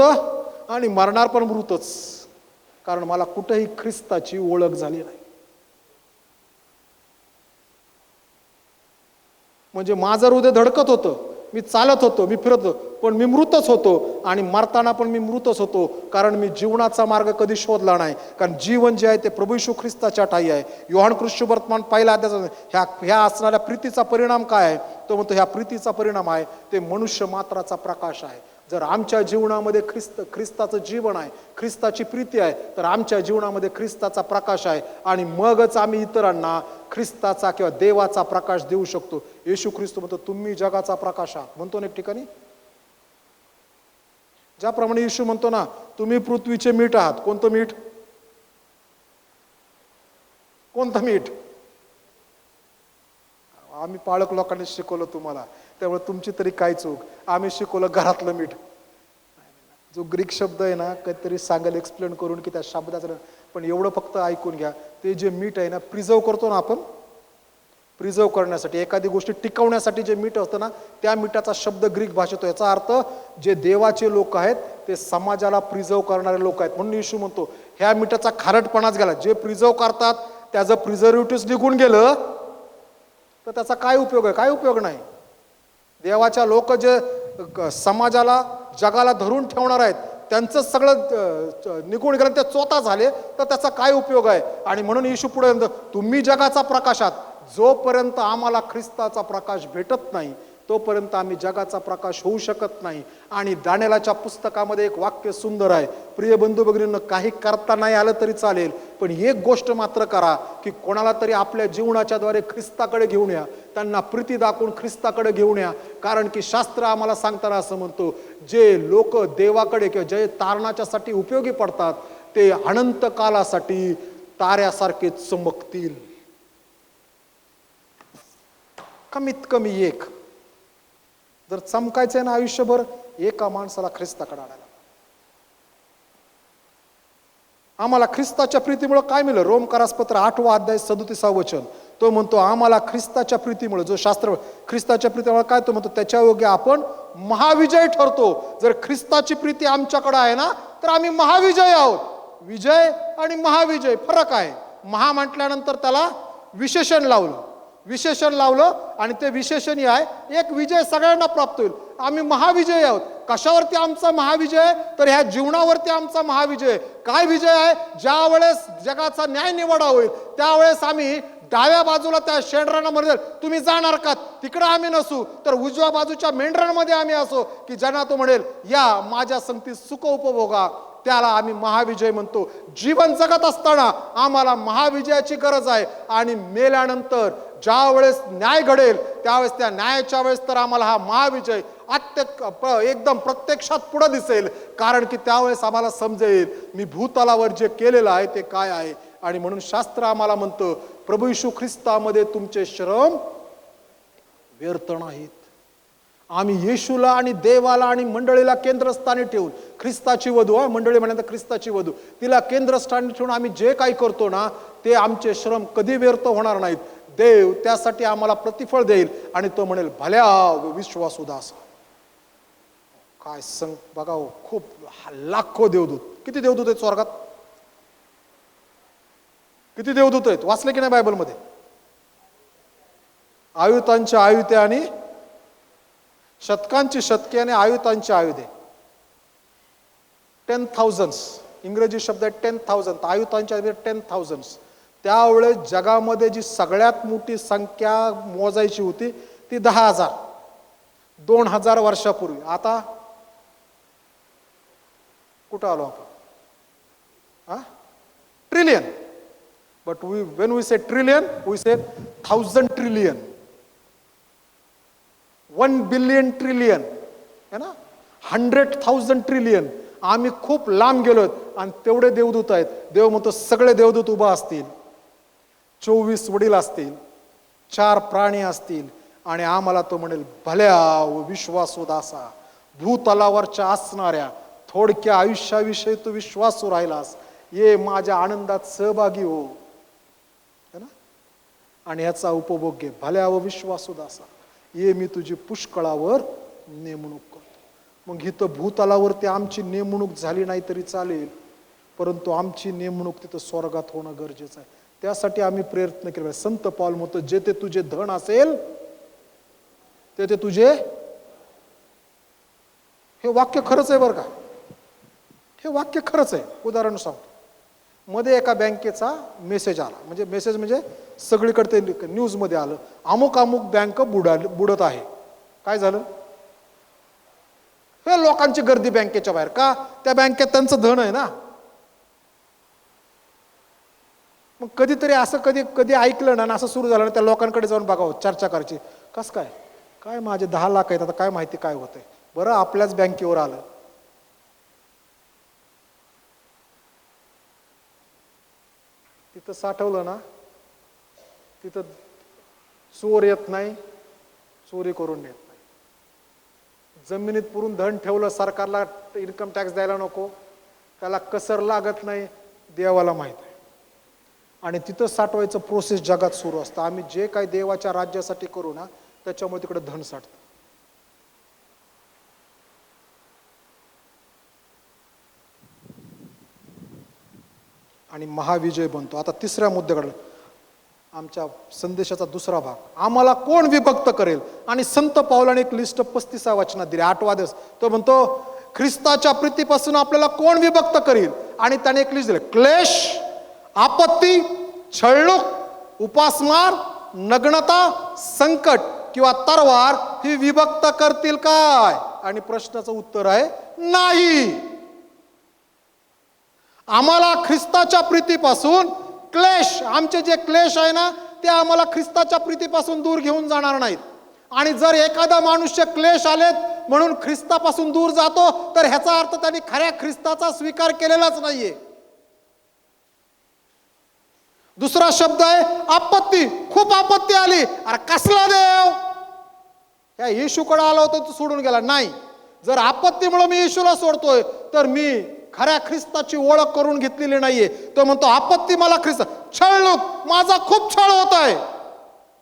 आणि मरणार पण मृतच, कारण मला कुठेही ख्रिस्ताची ओळख झाली नाही. म्हणजे माझं हृदय धडकत होतं, मी चालत होतो, मी फिरत होतो, पण मी मृतच होतो, आणि मरताना पण मी मृतच होतो, कारण मी जीवनाचा मार्ग कधी शोधला नाही. कारण जीवन जे आहे ते प्रभू येशू ख्रिस्ताच्या ठाई आहे. योहान कृष्ण वर्तमान पहिला अध्याय ह्या असणाऱ्या प्रीतीचा परिणाम काय आहे? तो म्हणतो ह्या प्रीतीचा परिणाम आहे ते मनुष्य मात्राचा प्रकाश आहे. जर आमच्या जीवनामध्ये ख्रिस्ताचं जीवन आहे, ख्रिस्ताची प्रीती आहे, तर आमच्या जीवनामध्ये ख्रिस्ताचा प्रकाश आहे, आणि मगच आम्ही इतरांना ख्रिस्ताचा किंवा देवाचा प्रकाश देऊ शकतो. येशू ख्रिस्त म्हणतो तुम्ही जगाचा प्रकाश आहात, म्हणतो ना एक ठिकाणी. ज्याप्रमाणे येशू म्हणतो ना तुम्ही पृथ्वीचे मीठ आहात. कोणतं मीठ? कोणतं मीठ? आम्ही पाळक लोकांनी शिकवलं तुम्हाला, त्यामुळे तुमची तरी काय चूक. आम्ही शिकवलं घरातलं मीठ. जो ग्रीक शब्द आहे ना, काहीतरी सांगायला एक्सप्लेन करून की त्या शब्दाचं, पण एवढं फक्त ऐकून घ्या, ते जे मीठ आहे ना, प्रिझर्व करतो ना आपण, प्रिझर्व करण्यासाठी, एखादी गोष्ट टिकवण्यासाठी जे मीठ असतं ना, त्या मिठाचा शब्द ग्रीक भाषेत. याचा अर्थ जे देवाचे लोक आहेत ते समाजाला प्रिझर्व करणारे लोक आहेत. म्हणून येशू म्हणतो ह्या मिठाचा खारटपणाच गेला. जे प्रिझर्व करतात त्याचं प्रिझर्वेटिव्ह निघून गेलं तर त्याचा काय उपयोग आहे? काय उपयोग नाही. देवाच्या लोक जे समाजाला जगाला धरून ठेवणार आहेत त्यांचं सगळं निघून गेलं, ते चोता झाले, तर त्याचा काय उपयोग आहे? आणि म्हणून येशू पुढे म्हणतो तुम्ही जगाचा प्रकाश आहात. जोपर्यंत आम्हाला ख्रिस्ताचा प्रकाश भेटत नाही तोपर्यंत आम्ही जगाचा प्रकाश होऊ शकत नाही. आणि दानिएलाच्या पुस्तकामध्ये एक वाक्य सुंदर आहे. प्रिय बंधू भगिनींनो, काही करता नाही आलं तरी चालेल, पण एक गोष्ट मात्र करा की कोणाला तरी आपल्या जीवनाच्या द्वारे ख्रिस्ताकडे घेऊन या, त्यांना प्रीती दाखवून ख्रिस्ताकडे घेऊन या. कारण की शास्त्र आम्हाला सांगताना असं म्हणतो जे लोक देवाकडे किंवा जे तारणाच्यासाठी उपयोगी पडतात ते अनंत कालासाठी ताऱ्यासारखे चमकतील. कमीत कमी एक जर चमकायचं आहे ना आयुष्यभर, एका माणसाला ख्रिस्ताकडे आणायला. आम्हाला ख्रिस्ताच्या प्रीतीमुळे काय मिळलं? रोमकारासपत्र 8वा अध्याय 37वा वचन. तो म्हणतो आम्हाला ख्रिस्ताच्या प्रीतीमुळे, जो शास्त्र ख्रिस्ताच्या प्रीतीमुळे काय, तो म्हणतो त्याच्या योग्य आपण महाविजय ठरतो. जर ख्रिस्ताची प्रीती आमच्याकडे आहे ना तर आम्ही महाविजय आहोत. विजय आणि महाविजय फरक आहे. महा म्हटल्यानंतर त्याला विशेषण लावलं आणि ते विशेषण आहे एक विजय सगळ्यांना प्राप्त होईल. आम्ही महाविजय आहोत. कशावरती आमचा महाविजय? तर ह्या जीवनावरती आमचा महाविजय. काय विजय आहे? ज्या वेळेस जगाचा न्याय निवाडा होईल त्यावेळेस आम्ही डाव्या बाजूला त्या शेंडरांमध्ये तुम्ही जाणार का, तिकडे आम्ही नसू, तर उजव्या बाजूच्या मेंढरांमध्ये आम्ही असो, की ज्यांना तो म्हणेल या माझ्या संगती सुख उपभोगा, त्याला आम्ही महाविजय म्हणतो. जीवन जगत असताना आम्हाला महाविजयाची गरज आहे, आणि मेल्यानंतर ज्या वेळेस न्याय घडेल त्यावेळेस, त्या न्यायाच्या वेळेस तर आम्हाला हा महाविजय एकदम प्रत्यक्षात पुढे दिसेल. कारण की त्यावेळेस आम्हाला समजेल मी भूतलावर जे केलेलं आहे ते काय आहे. आणि म्हणून शास्त्र आम्हाला म्हणतं प्रभू येशू ख्रिस्तामध्ये तुमचे श्रम व्यर्थ नाहीत. आम्ही येशूला आणि देवाला आणि मंडळीला केंद्रस्थानी ठेवून, ख्रिस्ताची वधू, मंडळी म्हणतात ख्रिस्ताची वधू, तिला केंद्रस्थानी ठेवून आम्ही जे काही करतो ना ते आमचे श्रम कधी व्यर्थ होणार नाहीत. देव त्यासाठी आम्हाला प्रतिफळ देईल, आणि तो म्हणेल भल्या विश्वासू दासा. काय संग बघा हो, खूप लाखो देवदूत. किती देवदूत आहेत स्वर्गात? किती देवदूत आहेत? वाचले की नाही बायबलमध्ये? आयुतांच्या आयुते आणि शतकांची शतके आणि आयुतांची आयुधे. 10,000 इंग्रजी शब्द आहे 10,000. आयुतांच्या 10,000. त्यावेळेस जगामध्ये जी सगळ्यात मोठी संख्या मोजायची होती ती 10,000 2000 वर्षापूर्वी. आता कुठं आलो आपण? Trillion. But when we say trillion we say 1000 trillion, 1 billion trillion है ना, 100,000 ट्रिलियन. आम्ही खूप लांब गेलोत, आणि तेवढे देवदूत आहेत. देव म्हणतो सगळे देवदूत उभा असतील, 24 वडील असतील, 4 प्राणी असतील, आणि आम्हाला तो म्हणेल भल्या विश्वासू दासा, भूतलावरच्या असणाऱ्या थोडक्या आयुष्याविषयी तू विश्वासू राहिलास, ये माझ्या आनंदात सहभागी हो, है ना, आणि ह्याचा उपभोग घे. भल्या व विश्वासू दासा, ये मी तुझी पुष्कळावर नेमणूक करतो. मग इथं भूतलावरती आमची नेमणूक झाली नाही तरी चालेल, परंतु आमची नेमणूक तिथं स्वर्गात होणं गरजेचं आहे. त्यासाठी आम्ही प्रयत्न केले पाहिजे. संत पौल म्हणतो, जेथे तुझे धन असेल तेथे तुझे, हे वाक्य खरंच आहे बरं का, हे वाक्य खरंच आहे. उदाहरण सांगतो. मध्ये एका बँकेचा मेसेज आला, म्हणजे मेसेज म्हणजे सगळीकडे ते न्यूजमध्ये आलं, अमुक अमुक बँक बुडत आहे. काय झालं? हे लोकांची गर्दी बँकेच्या बाहेर. का? त्या बँकेत त्यांचं धन आहे ना. मग कधीतरी असं कधी ऐकलं ना, असं सुरू झालं ना, त्या लोकांकडे जाऊन बघावं, चर्चा करायची. कसं काय माझे 10 लाख आहेत, आता काय माहिती काय होतंय. बरं, आपल्याच बँकेवर आलं. तिथं साठवलं ना, तिथं चोर येत नाही, चोरी करून येत नाही. जमिनीत पुरून धन ठेवलं, सरकारला इन्कम टॅक्स द्यायला नको, त्याला कसर लागत नाही, देवाला माहित आहे. आणि तिथं साठवायचं प्रोसेस जगात सुरू असतं. आम्ही जे काही देवाच्या राज्यासाठी करू ना, त्याच्यामुळे तिकडे धन साठतं. आणि महाविजय बनतो. आता तिसऱ्या मुद्द्याकडे, आमच्या संदेशाचा दुसरा भाग, आम्हाला कोण विभक्त करेल. आणि संत पौलाने एक लिस्ट 35व्या वचनात दिली, 8वा दिवस. तो म्हणतो, ख्रिस्ताच्या प्रीतीपासून आपल्याला कोण विभक्त करील. आणि त्याने एक लिस्ट दिली, क्लेश, आपत्ती, छळणूक, उपासमार, नग्नता, संकट किंवा तरवार ही विभक्त करतील काय. आणि प्रश्नाचं उत्तर आहे नाही. आम्हाला ख्रिस्ताच्या प्रीतीपासून क्लेश, आमचे जे क्लेश आहे ना, ते आम्हाला ख्रिस्ताच्या प्रीतीपासून दूर घेऊन जाणार नाहीत. आणि जर एखादा मनुष्य क्लेश आलेत म्हणून ख्रिस्तापासून दूर जातो, तर ह्याचा अर्थ त्यांनी खऱ्या ख्रिस्ताचा स्वीकार केलेलाच नाहीये. दुसरा शब्द आहे आपत्ती. खूप आपत्ती आली. अरे कसला देव, ह्या येशूकडे आला होता तो सोडून गेला. नाही, जर आपत्तीमुळे मी येशूला सोडतोय, तर मी खऱ्या ख्रिस्ताची ओळख करून घेतलेली नाहीये. तो म्हणतो आपत्ती मला ख्रिस्त, छळणूक, माझा खूप छळ होत आहे.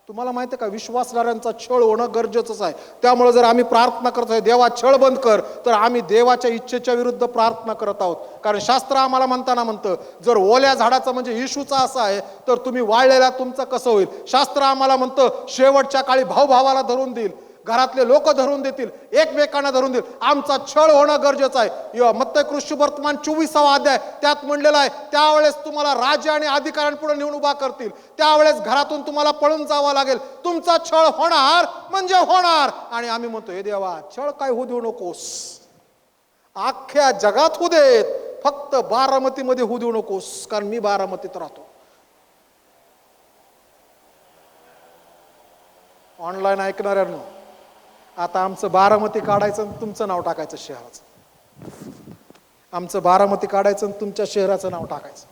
तुम्हाला माहिती आहे का, विश्वासणाऱ्यांचा छळ होणं गरजेचंच आहे. त्यामुळे जर आम्ही प्रार्थना करतोय, देवा छळ बंद कर, तर आम्ही देवाच्या इच्छेच्या विरुद्ध प्रार्थना करत आहोत. कारण शास्त्र आम्हाला म्हणताना म्हणतं, जर ओल्या झाडाचं म्हणजे येशूचा असं आहे, तर तुम्ही वाळलेला तुमचं कसं होईल. शास्त्र आम्हाला म्हणतं, शेवटच्या काळी भाऊ भावाला धरून देईल, घरातले लोक धरून देतील, एकमेकांना धरून देतील. आमचा छळ होणं गरजेचं आहे. मत्ती सुवर्तमान 24वा अध्याय, त्यात म्हणलेलं आहे, त्यावेळेस तुम्हाला राज्य आणि अधिकाऱ्यांपुढे नेऊन उभा करतील, त्यावेळेस घरातून तुम्हाला पळून जावं लागेल. तुमचा छळ होणार म्हणजे होणार. आणि आम्ही म्हणतो, हे देवा, छळ काय होऊ देऊ नकोस, अख्ख्या जगात होऊ देत, फक्त बारामतीमध्ये होऊ देऊ नकोस, कारण मी बारामतीत राहतो. ऑनलाईन ऐकणाऱ्यांनो, आता आमचं बारामती काढायचं आणि तुमचं नाव टाकायचं शहराचं. आमचं बारामती काढायचं आणि तुमच्या शहराचं नाव टाकायचं.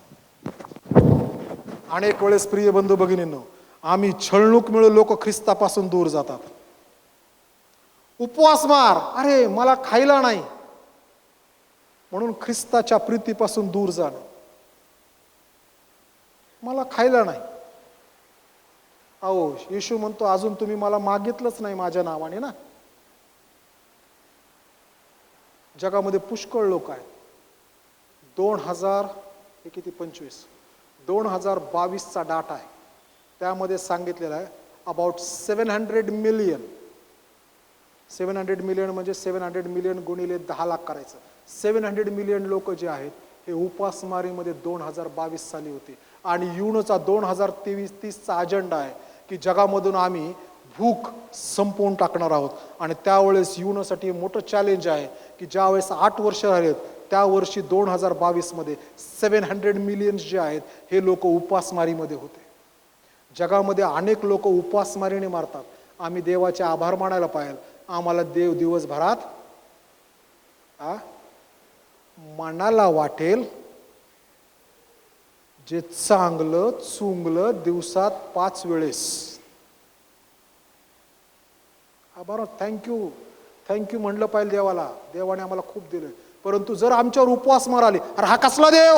अनेक वेळेस प्रिय बंधू भगिनींनो, आम्ही छळणूकमुळे लोक ख्रिस्तापासून दूर जातात. उपवास मार, अरे मला खायला नाही म्हणून ख्रिस्ताच्या प्रीतीपासून दूर जाणं. मला खायला नाही. अहो, येशू म्हणतो, अजून तुम्ही मला मागितलंच नाही माझ्या नावाने ना. जगामध्ये पुष्कळ लोक आहेत. 2022चा डाटा आहे, त्यामध्ये सांगितलेलं आहे अबाउट 700 मिलियन. 700 मिलियन म्हणजे 700 मिलियन गुणिले 10 लाख करायचं. 700 मिलियन लोक जे आहेत हे उपासमारीमध्ये 2022 साली होते. आणि युनोचा 2023-30चा अजेंडा आहे की जगामधून आम्ही भूक संपवून टाकणार आहोत. आणि त्यावेळेस युनोसाठी मोठं चॅलेंज आहे की ज्यावेळेस 8 वर्ष राहिलेत, त्या वर्षी 2022मध्ये 700 मिलियन्स जे आहेत हे लोक उपासमारीमध्ये होते. जगामध्ये अनेक लोक उपासमारीने मारतात. आम्ही देवाचे आभार मानायला पाहिजे. आम्हाला देव दिवसभरात मनाला वाटेल जे चांगलं चुंगलं दिवसात 5 वेळेस. आभार, थँक्यू म्हणलं पाहिजे देवाला. देवाने आम्हाला खूप दिलं. परंतु जर आमच्यावर उपवास मार आले, अरे हा कसला देव,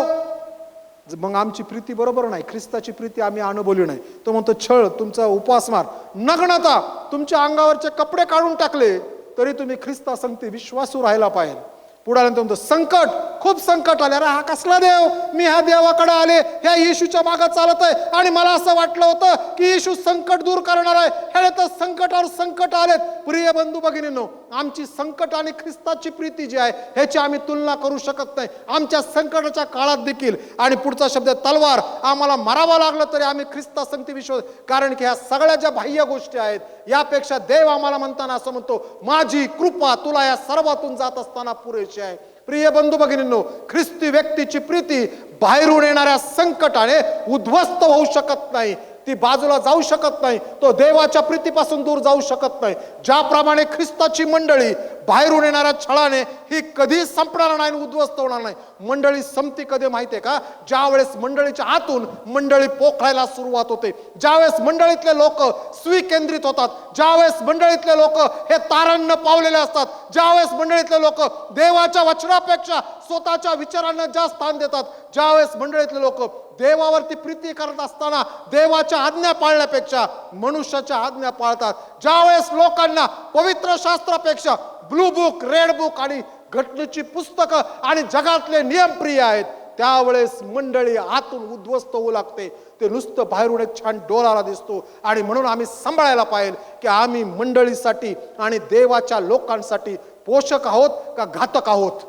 मग आमची प्रीती बरोबर नाही, ख्रिस्ताची प्रीती आम्ही अनुभवली नाही. तो म्हणतो छळ, तुमचा उपवास मार, नग्नता, तुमच्या अंगावरचे कपडे काढून टाकले, तरी तुम्ही ख्रिस्ता संगती विश्वासू राहायला पाहिजे. पुढे म्हणतो संकट, खूप संकट आले. अरे हा कसला देव, मी ह्या देवाकडे आले, ह्या येशूच्या मागे चालत आहे आणि मला असं वाटलं होतं की येशू संकट दूर करणार आहे, ह्याने तर संकटावर संकट आलेत. प्रिय बंधू भगिनींनो, आमची संकट आणि ख्रिस्ताची प्रीती जी आहे ह्याची आम्ही तुलना करू शकत नाही. आमच्या संकटाच्या काळात देखील, आणि पुढचा शब्द तलवार, आम्हाला मारावं लागलं तरी आम्ही ख्रिस्ता संगती विश्वास, कारण की ह्या सगळ्या ज्या बाह्य गोष्टी आहेत यापेक्षा देव आम्हाला म्हणताना असं म्हणतो, माझी कृपा तुला या सर्वातून जात असताना पुरेशी आहे. प्रिय बंधू भगिनींनो, ख्रिस्ती व्यक्तीची प्रीती बाहेरून येणाऱ्या संकटाने उद्ध्वस्त होऊ शकत नाही, ती बाजूला जाऊ शकत नाही, तो देवाच्या प्रीतीपासून दूर जाऊ शकत नाही. ज्याप्रमाणे ख्रिस्ताची मंडळी बाहेरून येणाऱ्या छळाने ही कधी संपणार नाही, उद्ध्वस्त होणार नाही. मंडळी संपती कधी माहितीये का? ज्या वेळेस मंडळीच्या आतून मंडळी पोखरायला सुरुवात होते, ज्यावेळेस मंडळीतले लोक स्वीकेंद्रित होतात, ज्यावेळेस मंडळीतले लोक हे तारण्य पावलेले असतात, ज्यावेळेस मंडळीतले लोक देवाच्या वचनापेक्षा स्वतःच्या विचारांना जास्त स्थान देतात, ज्यावेळेस मंडळीतले लोक देवावरती प्रीती करत असताना देवाच्या आज्ञा पाळण्यापेक्षा मनुष्याच्या आज्ञा पाळतात, ज्यावेळेस लोकांना पवित्र शास्त्रापेक्षा ब्लू बुक, रेड बुक आणि घटनेची पुस्तकं आणि जगातले नियम प्रिय आहेत, त्यावेळेस मंडळी आतून उद्ध्वस्त होऊ लागते. ते नुसतं बाहेरून एक छान डोलारा दिसतो. आणि म्हणून आम्ही सांभाळायला पाहिजे की आम्ही मंडळीसाठी आणि देवाच्या लोकांसाठी पोषक आहोत का घातक आहोत.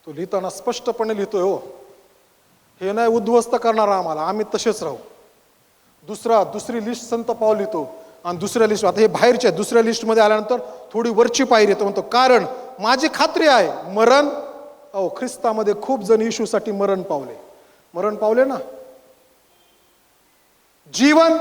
तो लिहिताना स्पष्टपणे लिहितोय, हो हे नाही उद्ध्वस्त करणार आम्हाला, आम्ही तसेच राहू. दुसरी लिस्ट संत पाऊल लिहितो आणि दुसऱ्या लिस्ट, आता हे बाहेरच्या दुसऱ्या लिस्टमध्ये आल्यानंतर थोडी वरची पायरी येतो. म्हणतो कारण माझी खात्री आहे मरण, ख्रिस्तामध्ये खूप जण येशूसाठी मरण पावले ना. जीवन,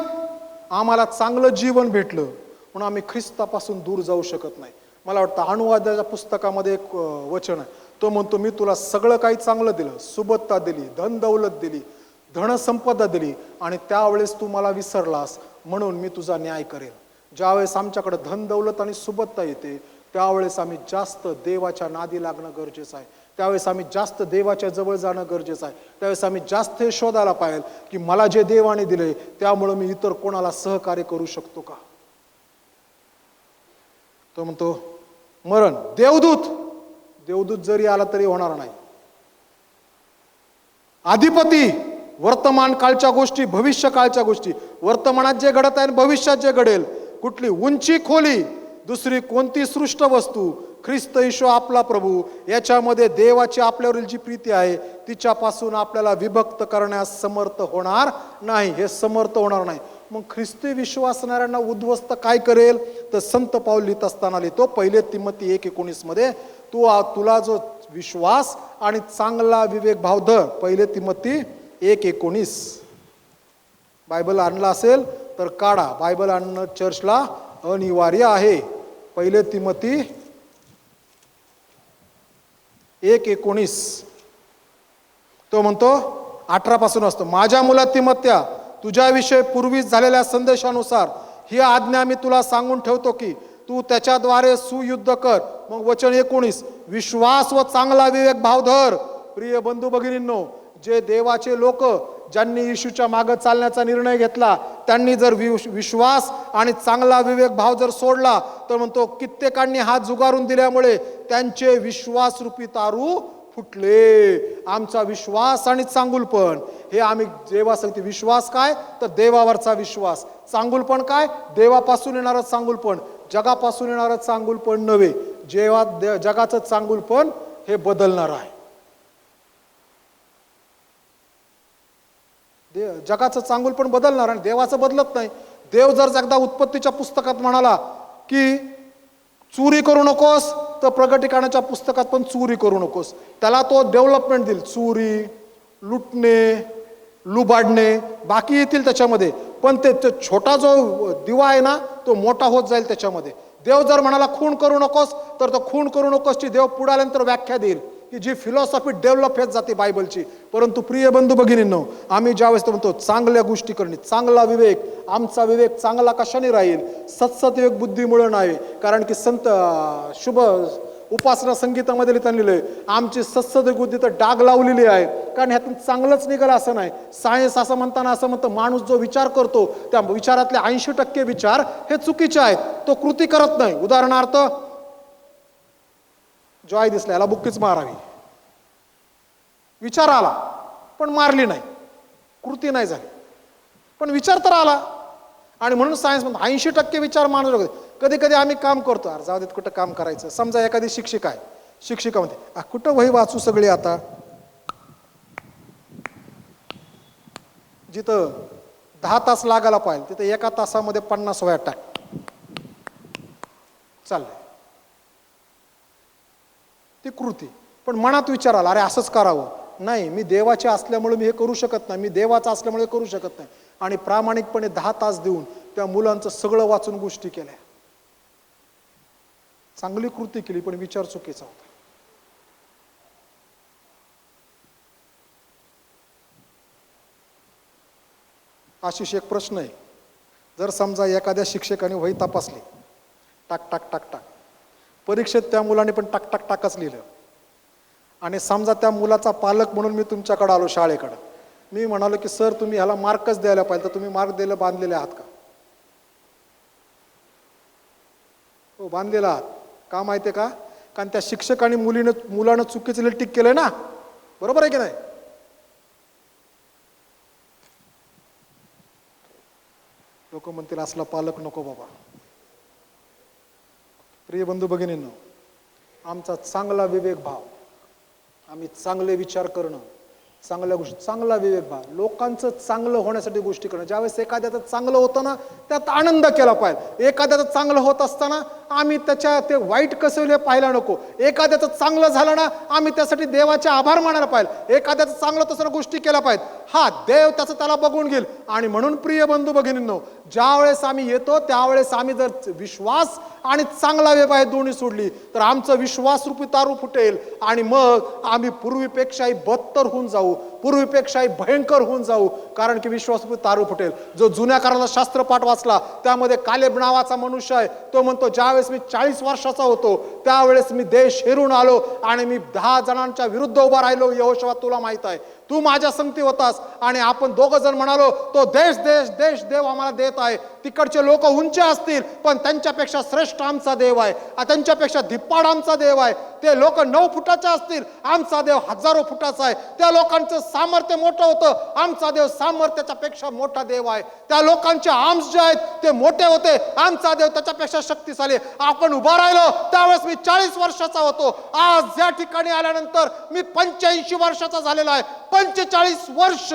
आम्हाला चांगलं जीवन भेटलं म्हणून आम्ही ख्रिस्तापासून दूर जाऊ शकत नाही. मला वाटतं अनुवादाच्या पुस्तकामध्ये एक वचन आहे, तो म्हणतो मी तुला सगळं काही चांगलं दिलं, सुबत्ता दिली, धन दौलत दिली, धनसंपदा दिली, आणि त्यावेळेस तू मला विसरलास म्हणून मी तुझा न्याय करेल. ज्यावेळेस आमच्याकडे धन दौलत आणि सुबत्ता येते त्यावेळेस आम्ही जास्त देवाच्या नादी लागणं गरजेचं आहे, त्यावेळेस आम्ही जास्त देवाच्या जवळ जाणं गरजेचं आहे, त्यावेळेस आम्ही जास्त हे शोधायला पाहिजे की मला जे देवाने दिले त्यामुळे मी इतर कोणाला सहकार्य करू शकतो का. तो म्हणतो मरण, देवदूत जरी आला तरी होणार नाही. अधिपती, वर्तमान काळच्या गोष्टी, भविष्य काळच्या गोष्टी, वर्तमानात जे घडत आहे भविष्यात जे घडेल, कुठली उंची खोली, दुसरी कोणती सृष्ट वस्तू, ख्रिस्त येशू आपला प्रभू, याच्यामध्ये देवाची आपल्यावरील जी प्रीती आहे तिच्यापासून आपल्याला विभक्त करण्यास समर्थ होणार नाही. हे समर्थ होणार नाही. मग ख्रिस्ती विश्वासणाऱ्यांना उद्ध्वस्त काय करेल? तर संत पाऊल लिहित असताना लिहितो 1 तिमोथी 1:19 मध्ये, तुला जो विश्वास आणि चांगला विवेक भाव धर. 1 तिमोथी 1:19. बायबल आणला असेल तर काढा, बायबल आणणं चर्चला अनिवार्य आहे. 1 तिमोथी 1:19. तो म्हणतो 18 पासून असतो, माझ्या मुला तिमोथ्या, तुझ्याविषयी पूर्वीच झालेल्या संदेशानुसार ही आज्ञा मी तुला सांगून ठेवतो की तू त्याच्याद्वारे सुयुद्ध कर. मग वचन 19, विश्वास व चांगला विवेक भाव धर. प्रिय बंधू भगिनींनो, जे देवाचे लोक ज्यांनी येशूच्या मागे चालण्याचा निर्णय घेतला त्यांनी जर विश्वास आणि चांगला विवेक भाव जर सोडला तर म्हणतो कित्येकांनी हात जुगारून दिल्यामुळे त्यांचे विश्वासरूपी तारू फुटले. आमचा विश्वास आणि चांगुलपण हे आम्ही देवा सांगते. विश्वास काय? तर देवावरचा विश्वास. चांगुलपण काय? देवापासून येणारं चांगुलपण, जगापासून येणारं चांगुलपण नव्हे. जेव्हा जगाचं चांगुलपण हे बदलणार आहे. जगाचं चांगुलपण बदलणार आणि देवाचं बदलत नाही. देव जर एकदा उत्पत्तीच्या पुस्तकात म्हणाला की चोरी करू नकोस, तर प्रकटीकरणाच्या पुस्तकात पण चोरी करू नकोस. त्याला तो डेव्हलपमेंट देईल. चोरी, लुटणे, लुबाडणे बाकी येतील त्याच्यामध्ये, पण ते छोटा जो दिवा आहे ना तो मोठा होत जाईल त्याच्यामध्ये. देव जर म्हणाला खून करू नकोस, तर तो खून करू नकोसची देव पुढे आल्यानंतर व्याख्या देईल की जी फिलॉसॉफी डेव्हलप होत जाते बायबलची. परंतु प्रिय बंधू भगिनींनो, आम्ही ज्यावेळेस म्हणतो चांगल्या गोष्टी करणे, चांगला विवेक, आमचा विवेक चांगला कशाने राहील? सत्सत विवेक बुद्धीमुळे नाही. कारण की संत उपासना संगीतामध्ये त्यांनी लिहिलंय आमची सत्सद बुद्धी तर डाग लावलेली आहे, कारण ह्यातून चांगलंच निघालं असं नाही. सायन्स असं म्हणताना असं म्हणतं माणूस जो विचार करतो त्या विचारातले 80% विचार हे चुकीचे आहेत, तो कृती करत नाही. उदाहरणार्थ जॉय दिसला, याला बुक्कीच मारावी, विचार आला पण मारली नाही, कृती नाही झाली, पण विचार तर आला. आणि म्हणून सायन्स म्हणतो 80% विचार माणूस. कधी कधी आम्ही काम करतो, अरे जाऊ देत कुठं काम करायचं. समजा एखादी शिक्षिका आहे, शिक्षिका म्हणते कुठं वही वाचू सगळी, आता जिथं 10 तास लागायला पाहिजे तिथं 1 तासामध्ये 50 वह्या टाक चाललंय, ती कृती. पण मनात विचार आला अरे असंच करावं, नाही मी देवाचे असल्यामुळे मी हे करू शकत नाही, मी देवाचा असल्यामुळे करू शकत नाही. आणि प्रामाणिकपणे 10 तास देऊन त्या मुलांचं सगळं वाचून गोष्टी केल्या, चांगली कृती केली, पण विचार चुकीचा होता. आशिष, एक प्रश्न आहे. जर समजा एखाद्या शिक्षकाने वही तपासली, टाक टाक टाक टाक, परीक्षेत त्या मुलाने पण टाक टाक टाकच लिहिलं, आणि समजा त्या मुलाचा पालक म्हणून मी तुमच्याकडे आलो शाळेकडं, मी म्हणालो की सर तुम्ही ह्याला मार्कच द्यायला पाहिजे, तर तुम्ही मार्क द्यायला बांधलेले आहात का? हो, बांधलेला आहात. का माहितीये का? कारण त्या शिक्षकाने मुलानं चुकीचं टिक केलंय ना, बरोबर आहे की नाही? लोक म्हणतील असला पालक नको बाबा. प्रिय बंधू भगिनींनो, आमचा चांगला विवेक भाव, आम्ही चांगले विचार करणं, चांगल्या गोष्टी, चांगला विवेक भाव, लोकांचं चांगलं होण्यासाठी गोष्टी करणं. ज्यावेळेस एखाद्याचं चांगलं होतं ना त्यात आनंद केला पाहिजे. एखाद्याचं चांगलं होत असताना आम्ही त्याच्या ते वाईट कसं हे पाहायला नको. एखाद्याचं चांगलं झालं ना आम्ही त्यासाठी देवाचे आभार मानायला पाहिजे. एखाद्याचं चांगलं तसं गोष्टी केल्या पाहिजेत. हा देव त्याचं त्याला बघून घेईल. आणि म्हणून प्रिय बंधू भगिनींनो, ज्यावेळेस आम्ही येतो त्यावेळेस आम्ही जर विश्वास आणि चांगला व्यवहार दोन्ही सोडली तर आमचं विश्वासरूपी तारू फुटेल, आणि मग आम्ही पूर्वीपेक्षाही बदतर होऊन जाऊ, पूर्वीपेक्षाही भयंकर होऊन जाऊ, कारण की विश्वासरूपी तारू फुटेल. जो जुन्या काळाला शास्त्रपाठ वाचला त्यामध्ये कालेब नावाचा मनुष्य आहे, तो म्हणतो ज्यावेळेस मी 40 वर्षाचा होतो त्यावेळेस मी देश हेरून आलो आणि मी 10 जणांच्या विरुद्ध उभा राहिलो. यहोशुआ तुला माहित आहे, तू माझ्या संगती होतास, आणि आपण 2 जण म्हणालो तो देश देश देश देव आम्हाला देत आहे. तिकडचे लोक उंच असतील पण त्यांच्यापेक्षा श्रेष्ठ आमचा देव आहे, त्यांच्यापेक्षा धिप्पाड आमचा देव आहे. ते लोक 9 फुटाचे असतील, आमचा देव हजारो फुटाचा आहे. त्या लोकांचं सामर्थ्य मोठं होतं, आमचा देव सामर्थ्याच्या पेक्षा मोठा देव आहे. त्या लोकांचे आर्म्स जे आहेत ते मोठे होते, आमचा देव त्याच्यापेक्षा शक्तिशाली. आपण उभा राहिलो त्यावेळेस मी 40 वर्षाचा होतो. आज या ठिकाणी आल्यानंतर मी 85 वर्षाचा झालेला आहे. 45 वर्ष.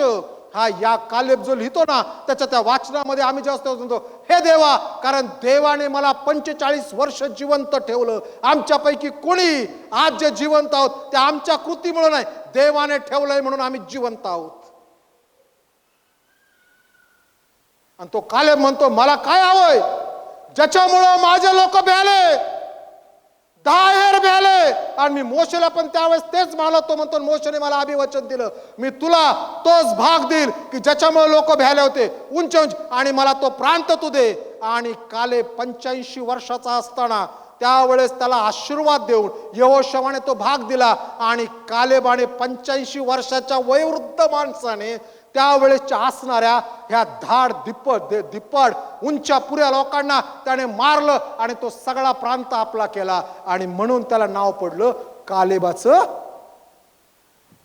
हा या कालेब जो लिहितो ना त्याच्या त्या वाचनामध्ये आम्ही जास्त म्हणतो हे देवा, कारण देवाने मला 45 वर्ष जिवंत ठेवलं. आमच्यापैकी कोणी आज जे जिवंत आहोत ते आमच्या कृतीमुळे नाही, देवाने ठेवलंय म्हणून आम्ही जिवंत आहोत. आणि तो कालेब म्हणतो मला काय हवंय ज्याच्यामुळं माझे लोक भ्याले, 10 भ्याले. आणि मी मोशेला पण त्यावेळेस तेच मानतो, म्हणतो मोशेने मला अभिवचन दिलं, मी तुला तोच भाग देईल की ज्याच्यामुळे लोक भ्याले होते उंच उंच, आणि मला तो प्रांत तू दे. आणि कालेब 85 वर्षाचा असताना त्यावेळेस त्याला आशीर्वाद देऊन यहोशुआने तो भाग दिला. आणि कालेबाने 85 वर्षाच्या वयोवृद्ध माणसाने त्यावेळेसच्या असणाऱ्या ह्या दिप्पड उंच्या पुऱ्या लोकांना त्याने मारलं आणि तो सगळा प्रांत आपला केला. आणि म्हणून त्याला नाव पडलं कालेबाचं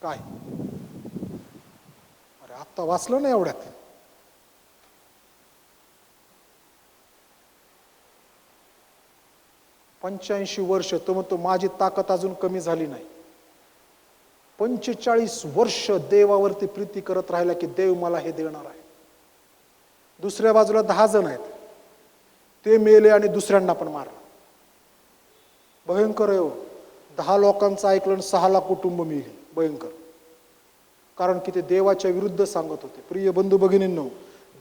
काय. अरे आता वाचलं ना एवढ्यात. पंच्याऐंशी वर्ष. तो म्हणतो माझी ताकद अजून कमी झाली नाही. 45 वर्ष देवावरती प्रीती करत राहिला की देव मला हे देणार आहे. दुसऱ्या बाजूला 10 जण आहेत, ते मेले आणि दुसऱ्यांना पण मारलं. भयंकर आहे हो. 10 लोकांचं ऐकलं आणि 6 लाख कुटुंब मिळली. भयंकर. कारण की ते देवाच्या विरुद्ध सांगत होते. प्रिय बंधू भगिनींनो,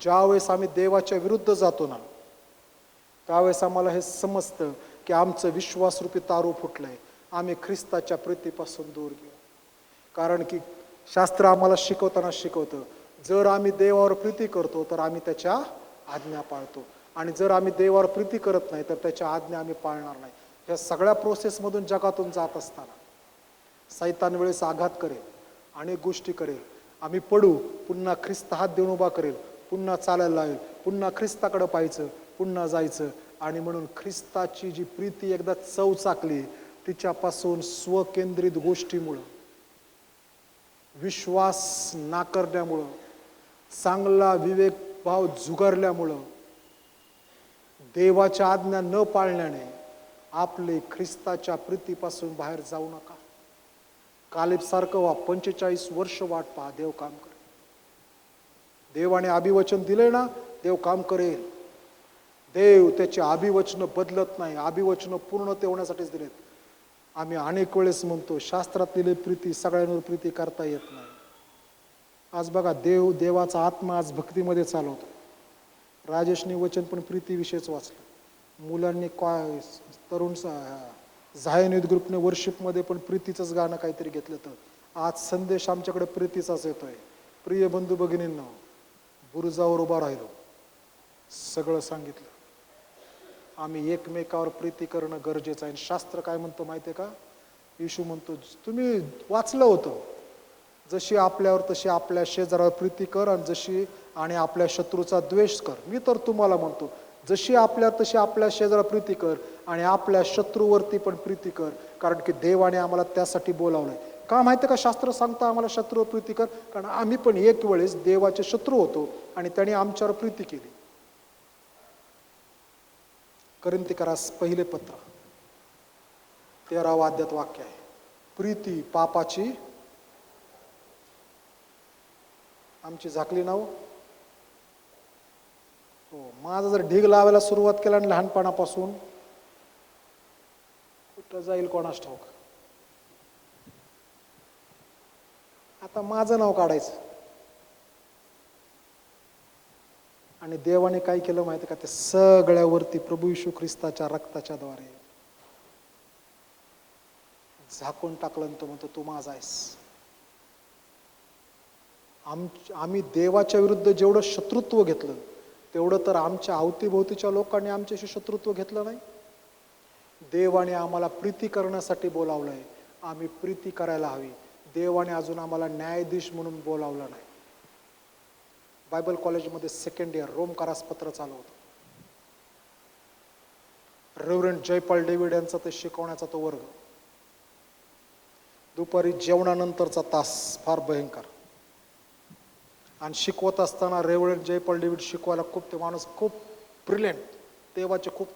ज्यावेळेस आम्ही देवाच्या विरुद्ध जातो ना त्यावेळेस आम्हाला हे समजतं की आमचं विश्वासरूपी तारू फुटलंय. आम्ही ख्रिस्ताच्या प्रीतीपासून दूर गेलो. कारण की शास्त्र आम्हाला शिकवताना शिकवतं, जर आम्ही देवावर प्रीती करतो तर आम्ही त्याच्या आज्ञा पाळतो, आणि जर आम्ही देवावर प्रीती करत नाही तर त्याच्या आज्ञा आम्ही पाळणार नाही. ह्या सगळ्या प्रोसेसमधून जगातून जात असताना सैतान वेळेस आघात करेल, अनेक गोष्टी करेल, आम्ही पडू, पुन्हा ख्रिस्त हात देऊन उभा करेल, पुन्हा चालायला लावेल, पुन्हा ख्रिस्ताकडे पाहायचं, पुन्हा जायचं. आणि म्हणून ख्रिस्ताची जी प्रीती एकदा चव चाकली, तिच्यापासून स्वकेंद्रित गोष्टीमुळं, विश्वास नाकारण्यामुळं, चांगला विवेक भाव झुगारल्यामुळं, देवाच्या आज्ञा न पाळण्याने आपले ख्रिस्ताच्या प्रीतीपासून बाहेर जाऊ नका. कालेब सारखं व्हा, 45 वर्ष वाट पहा, देव काम करेल. देवाने अभिवचन दिले ना, देव काम करेल. देव त्याचे अभिवचन बदलत नाही, अभिवचन पूर्णते होण्यासाठीच दिलेत. आम्ही अनेक वेळेस म्हणतो शास्त्रातली प्रीती सगळ्यांवर प्रीती करता येत नाही. आज बघा, देवाचा आत्मा आज भक्तीमध्ये चालवतो. राजेशने वचन पण प्रीतीविषयीच वाचलं. मुलांनी तरुण झायन युथ ग्रुपने वर्शिपमध्ये पण प्रीतीचंच गाणं काहीतरी घेतलं. तर आज संदेश आमच्याकडे प्रीतीचाच येतोय. प्रिय बंधू भगिनींनो, बुरुजावर उभा राहिलो, सगळं सांगितलं. आम्ही एकमेकावर प्रीती करणं गरजेचं आहे. शास्त्र काय म्हणतं माहिती आहे का? येशू म्हणतो, तुम्ही वाचलं होतं, जशी आपल्यावर तशी आपल्या शेजारावर प्रीती कर, आणि आपल्या शत्रूचा द्वेष कर. मी तर तुम्हाला म्हणतो, जशी आपल्यावर तशी आपल्या शेजारावर प्रीती कर, आणि आपल्या शत्रूवरती पण प्रीती कर. कारण की देवाने आम्हाला त्यासाठी बोलावलंय. का माहिती का शास्त्र सांगतं आम्हाला शत्रूवर प्रीती कर? कारण आम्ही पण एक वेळेस देवाचे शत्रू होतो आणि त्याने आमच्यावर प्रीती केली. कोरिन्थीकरास पहिले पत्र 13 अध्यायात वाक्य आहे, प्रीती पापाची आमची झाकली नाव. हो, माझा जर ढीग लावायला सुरुवात केला आणि लहानपणापासून, कुठं जाईल कोणास ठाऊक. आता माझं नाव काढायचं. आणि देवाने काय केलं माहिती का? ते सगळ्यावरती प्रभू येशू ख्रिस्ताच्या रक्ताच्या द्वारे झाकून टाकलं. तो म्हणतो, तू माझा आहेस. आम्ही देवाच्या विरुद्ध जेवढं शत्रुत्व घेतलं, तेवढं तर आमच्या अवतीभोवतीच्या लोकांनी आमच्याशी शत्रुत्व घेतलं नाही. देवाने आम्हाला प्रीती करण्यासाठी बोलावलंय, आम्ही प्रीती करायला हवी. देवाने अजून आम्हाला न्यायाधीश म्हणून बोलावलं नाही. बायबल कॉलेजमध्ये सेकंड इयर रोमकारास पत्र चालू होतं. रेव्हरंड जयपाल डेव्हिड यांचा ते शिकवण्याचा तो वर्ग. दुपारी जेवणानंतरचा तास फार भयंकर. आणि शिकवत असताना रेव्हरंड जयपाल डेव्हिड शिकवायला ते माणूस खूप ब्रिलियंट, देवाचे खूप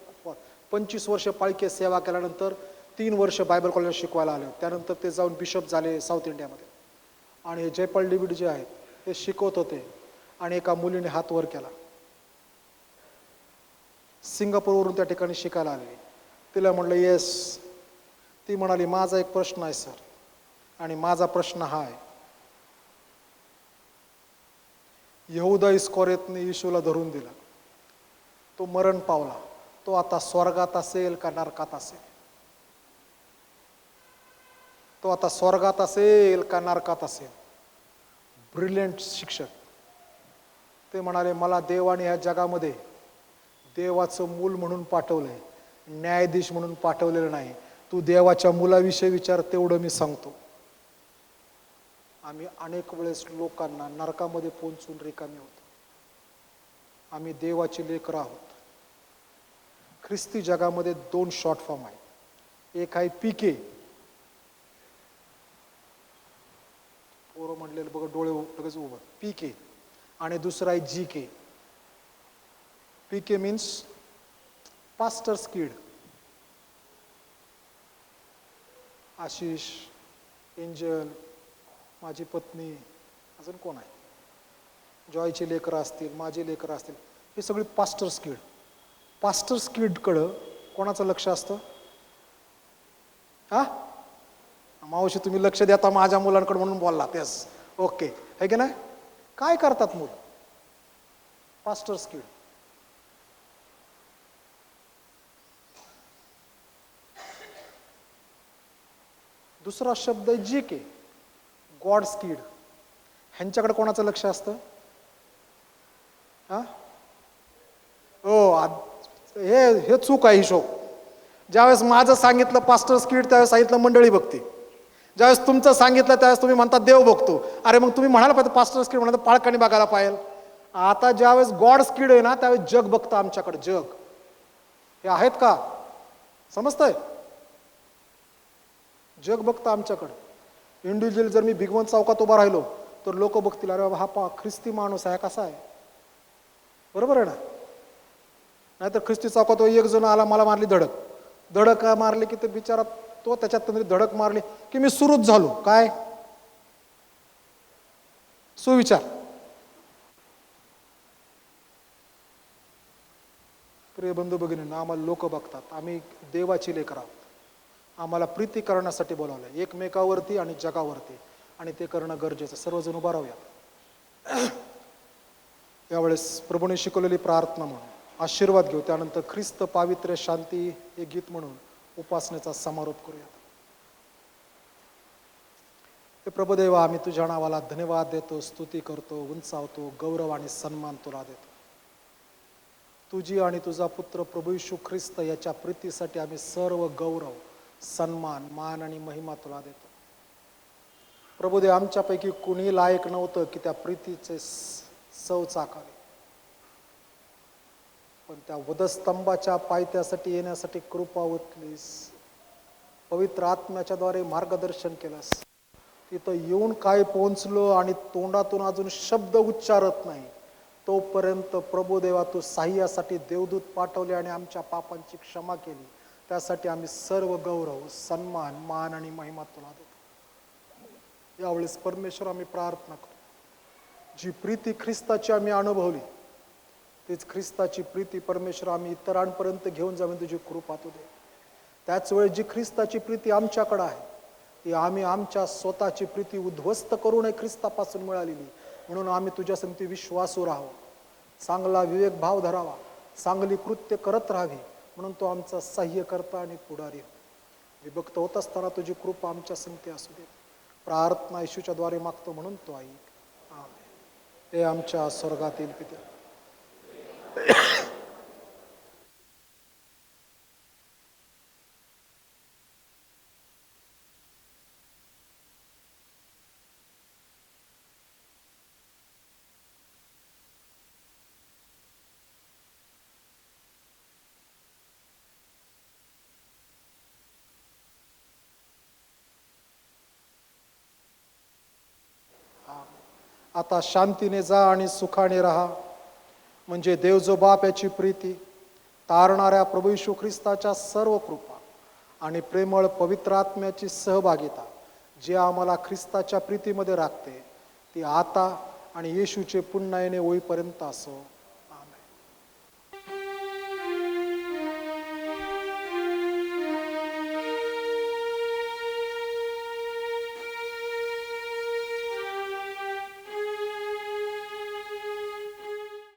25 वर्ष पाळकी सेवा केल्यानंतर 3 वर्ष बायबल कॉलेज शिकवायला आले. त्यानंतर ते जाऊन बिशप झाले साऊथ इंडियामध्ये. आणि जयपाल डेव्हिड जे आहेत ते शिकवत होते. आणि एका मुलीने हात वर केला. सिंगापूरवरून त्या ठिकाणी शिकायला आले. तिला म्हणलं येस. ती म्हणाली, माझा एक प्रश्न आहे सर, आणि माझा प्रश्न हा आहे, यहूदा इस्करियोतने येशूला धरून दिला, तो मरण पावला, तो आता स्वर्गात असेल का नरकात असेल? तो आता स्वर्गात असेल का नरकात असेल? ब्रिलियंट शिक्षक. ते म्हणाले, मला देवाने या जगामध्ये देवाचं मूल म्हणून पाठवलंय, न्यायाधीश म्हणून पाठवलेलं नाही. तू देवाच्या मुलाविषयी विचार, तेवढं मी सांगतो. आम्ही अनेक वेळेस लोकांना नरकामध्ये पोहोचून रिकामी होतो. आम्ही देवाची लेकरं आहोत. ख्रिस्ती जगामध्ये 2 शॉर्ट फॉर्म आहेत. एक आहे पीके, पोरं म्हणलेलं बघा, डोळे लगेच उभं, पीके. आणि दुसरा आहे जीके. पीके मीन्स पास्टर्स किड. आशिष, एंजल, माझी पत्नी, अजून कोण आहे, जॉयची लेकरं असतील, माझी लेकरं असतील, हे सगळी पास्टर्स किड. पास्टर्स किडकडं कोणाचं लक्ष असतं? हा, मावशी तुम्ही लक्ष द्या माझ्या मुलांकडे म्हणून बोलला तेच ओके आहे की नाही? काय करतात मुलं? पास्टर्स किड. दुसरा शब्द आहे जी के, गॉड्स किड. ह्यांच्याकडे कोणाचं लक्ष असतं? हा, हो, हे चूक आहे हिशोब. ज्यावेळेस माझं सांगितलं पास्टर स्किट त्यावेळेस सांगितलं मंडळी बघते. ज्यावेळेस तुमचं सांगितलं त्यावेळेस तुम्ही म्हणता देव बघतो. अरे मग तुम्ही म्हणायला पाहिजे पास्टर स्किट म्हणा पाळकाणी बघायला पाहिजे. आता ज्यावेळेस गॉड स्किड आहे ना त्यावेळेस जग बघतं आमच्याकडे. जग हे आहेत का? समजतंय? जग बघतं आमच्याकडे. इंडिव्हिज्युअल जर मी भिगवंत चौकात उभा राहिलो तर लोक बघतील अरे बाबा हा ख्रिस्ती माणूस आहे कसा आहे. बरोबर आहे ना? नाहीतर ख्रिस्ती चौकात एक जण आला मला मारली धडक मारली की ते बिचारा तो त्याच्यात तरी धडक मारली की मी सुरूच झालो. काय सुविचार. प्रिय बंधू भगिनींनो, आम्हाला लोक बघतात. आम्ही देवाची लेकरं आहोत. आम्हाला प्रीती करण्यासाठी बोलावलं एकमेकावरती आणि जगावरती, आणि ते करणं गरजेचं. सर्वजण उभा राहूयात. यावेळेस प्रभूने शिकवलेली प्रार्थना म्हणून आशीर्वाद घेऊ. त्यानंतर ख्रिस्त पावित्र्य शांती हे गीत म्हणून उपासनेचा समारोप करूयात. हे प्रभुदेवा, आम्ही तुझ्या नावाला धन्यवाद देतो, स्तुती करतो, उंचावतो, गौरव आणि सन्मान तुला देतो. तुझी आणि तुझा पुत्र प्रभू येशू ख्रिस्त याच्या प्रीतीसाठी आम्ही सर्व गौरव, सन्मान, मान आणि महिमा तुला देतो. प्रभुदेव, आमच्यापैकी कुणी लायक नव्हतं की त्या प्रीतीचे सव चाकावे, पण त्या वधस्तंभाच्या पायथ्यासाठी येण्यासाठी कृपा ओतलीस, पवित्र आत्म्याच्या द्वारे मार्गदर्शन केलंस. तिथं येऊन काय पोहोचलो आणि तोंडातून अजून शब्द उच्चारत नाही तोपर्यंत प्रभुदेवा तू साह्यासाठी देवदूत पाठवले आणि आमच्या पापांची क्षमा केली. त्यासाठी आम्ही सर्व गौरव, सन्मान, मान आणि महिमा तुला देतो. यावेळेस परमेश्वर आम्ही प्रार्थना करतो, जी प्रीती ख्रिस्ताची आम्ही अनुभवली तीच ख्रिस्ताची प्रीती परमेश्वर आम्ही इतरांपर्यंत घेऊन जाऊन तुझी कृपा तू दे. त्याच वेळेस जी ख्रिस्ताची प्रीती आमच्याकडे आहे ती आम्ही आमच्या स्वतःची प्रीती उद्ध्वस्त करू नये ख्रिस्तापासून मिळालेली, म्हणून आम्ही तुझ्या संगती विश्वासू राहावं, चांगला विवेक भाव धरावा, चांगली कृत्य करत राहावी, म्हणून तो आमचा सहाय्य करता आणि पुढारी हो. विभक्त होत असताना तुझी कृपा आमच्या संगती असू दे. प्रार्थना येशूच्या द्वारे मागतो म्हणून तो ऐक. आमेन. हे आमच्या स्वर्गातील पित्या, आता शांतीने जा आणि सुखाने राहा, म्हणजे देव जो बाप याची प्रीती, तारणाऱ्या प्रभू येशू ख्रिस्ताच्या सर्व कृपा आणि प्रेमळ पवित्र आत्म्याची सहभागिता जे आम्हाला ख्रिस्ताच्या प्रीतीमध्ये राखते ती आता आणि येशूचे पुन्हा येणे होईपर्यंत असो.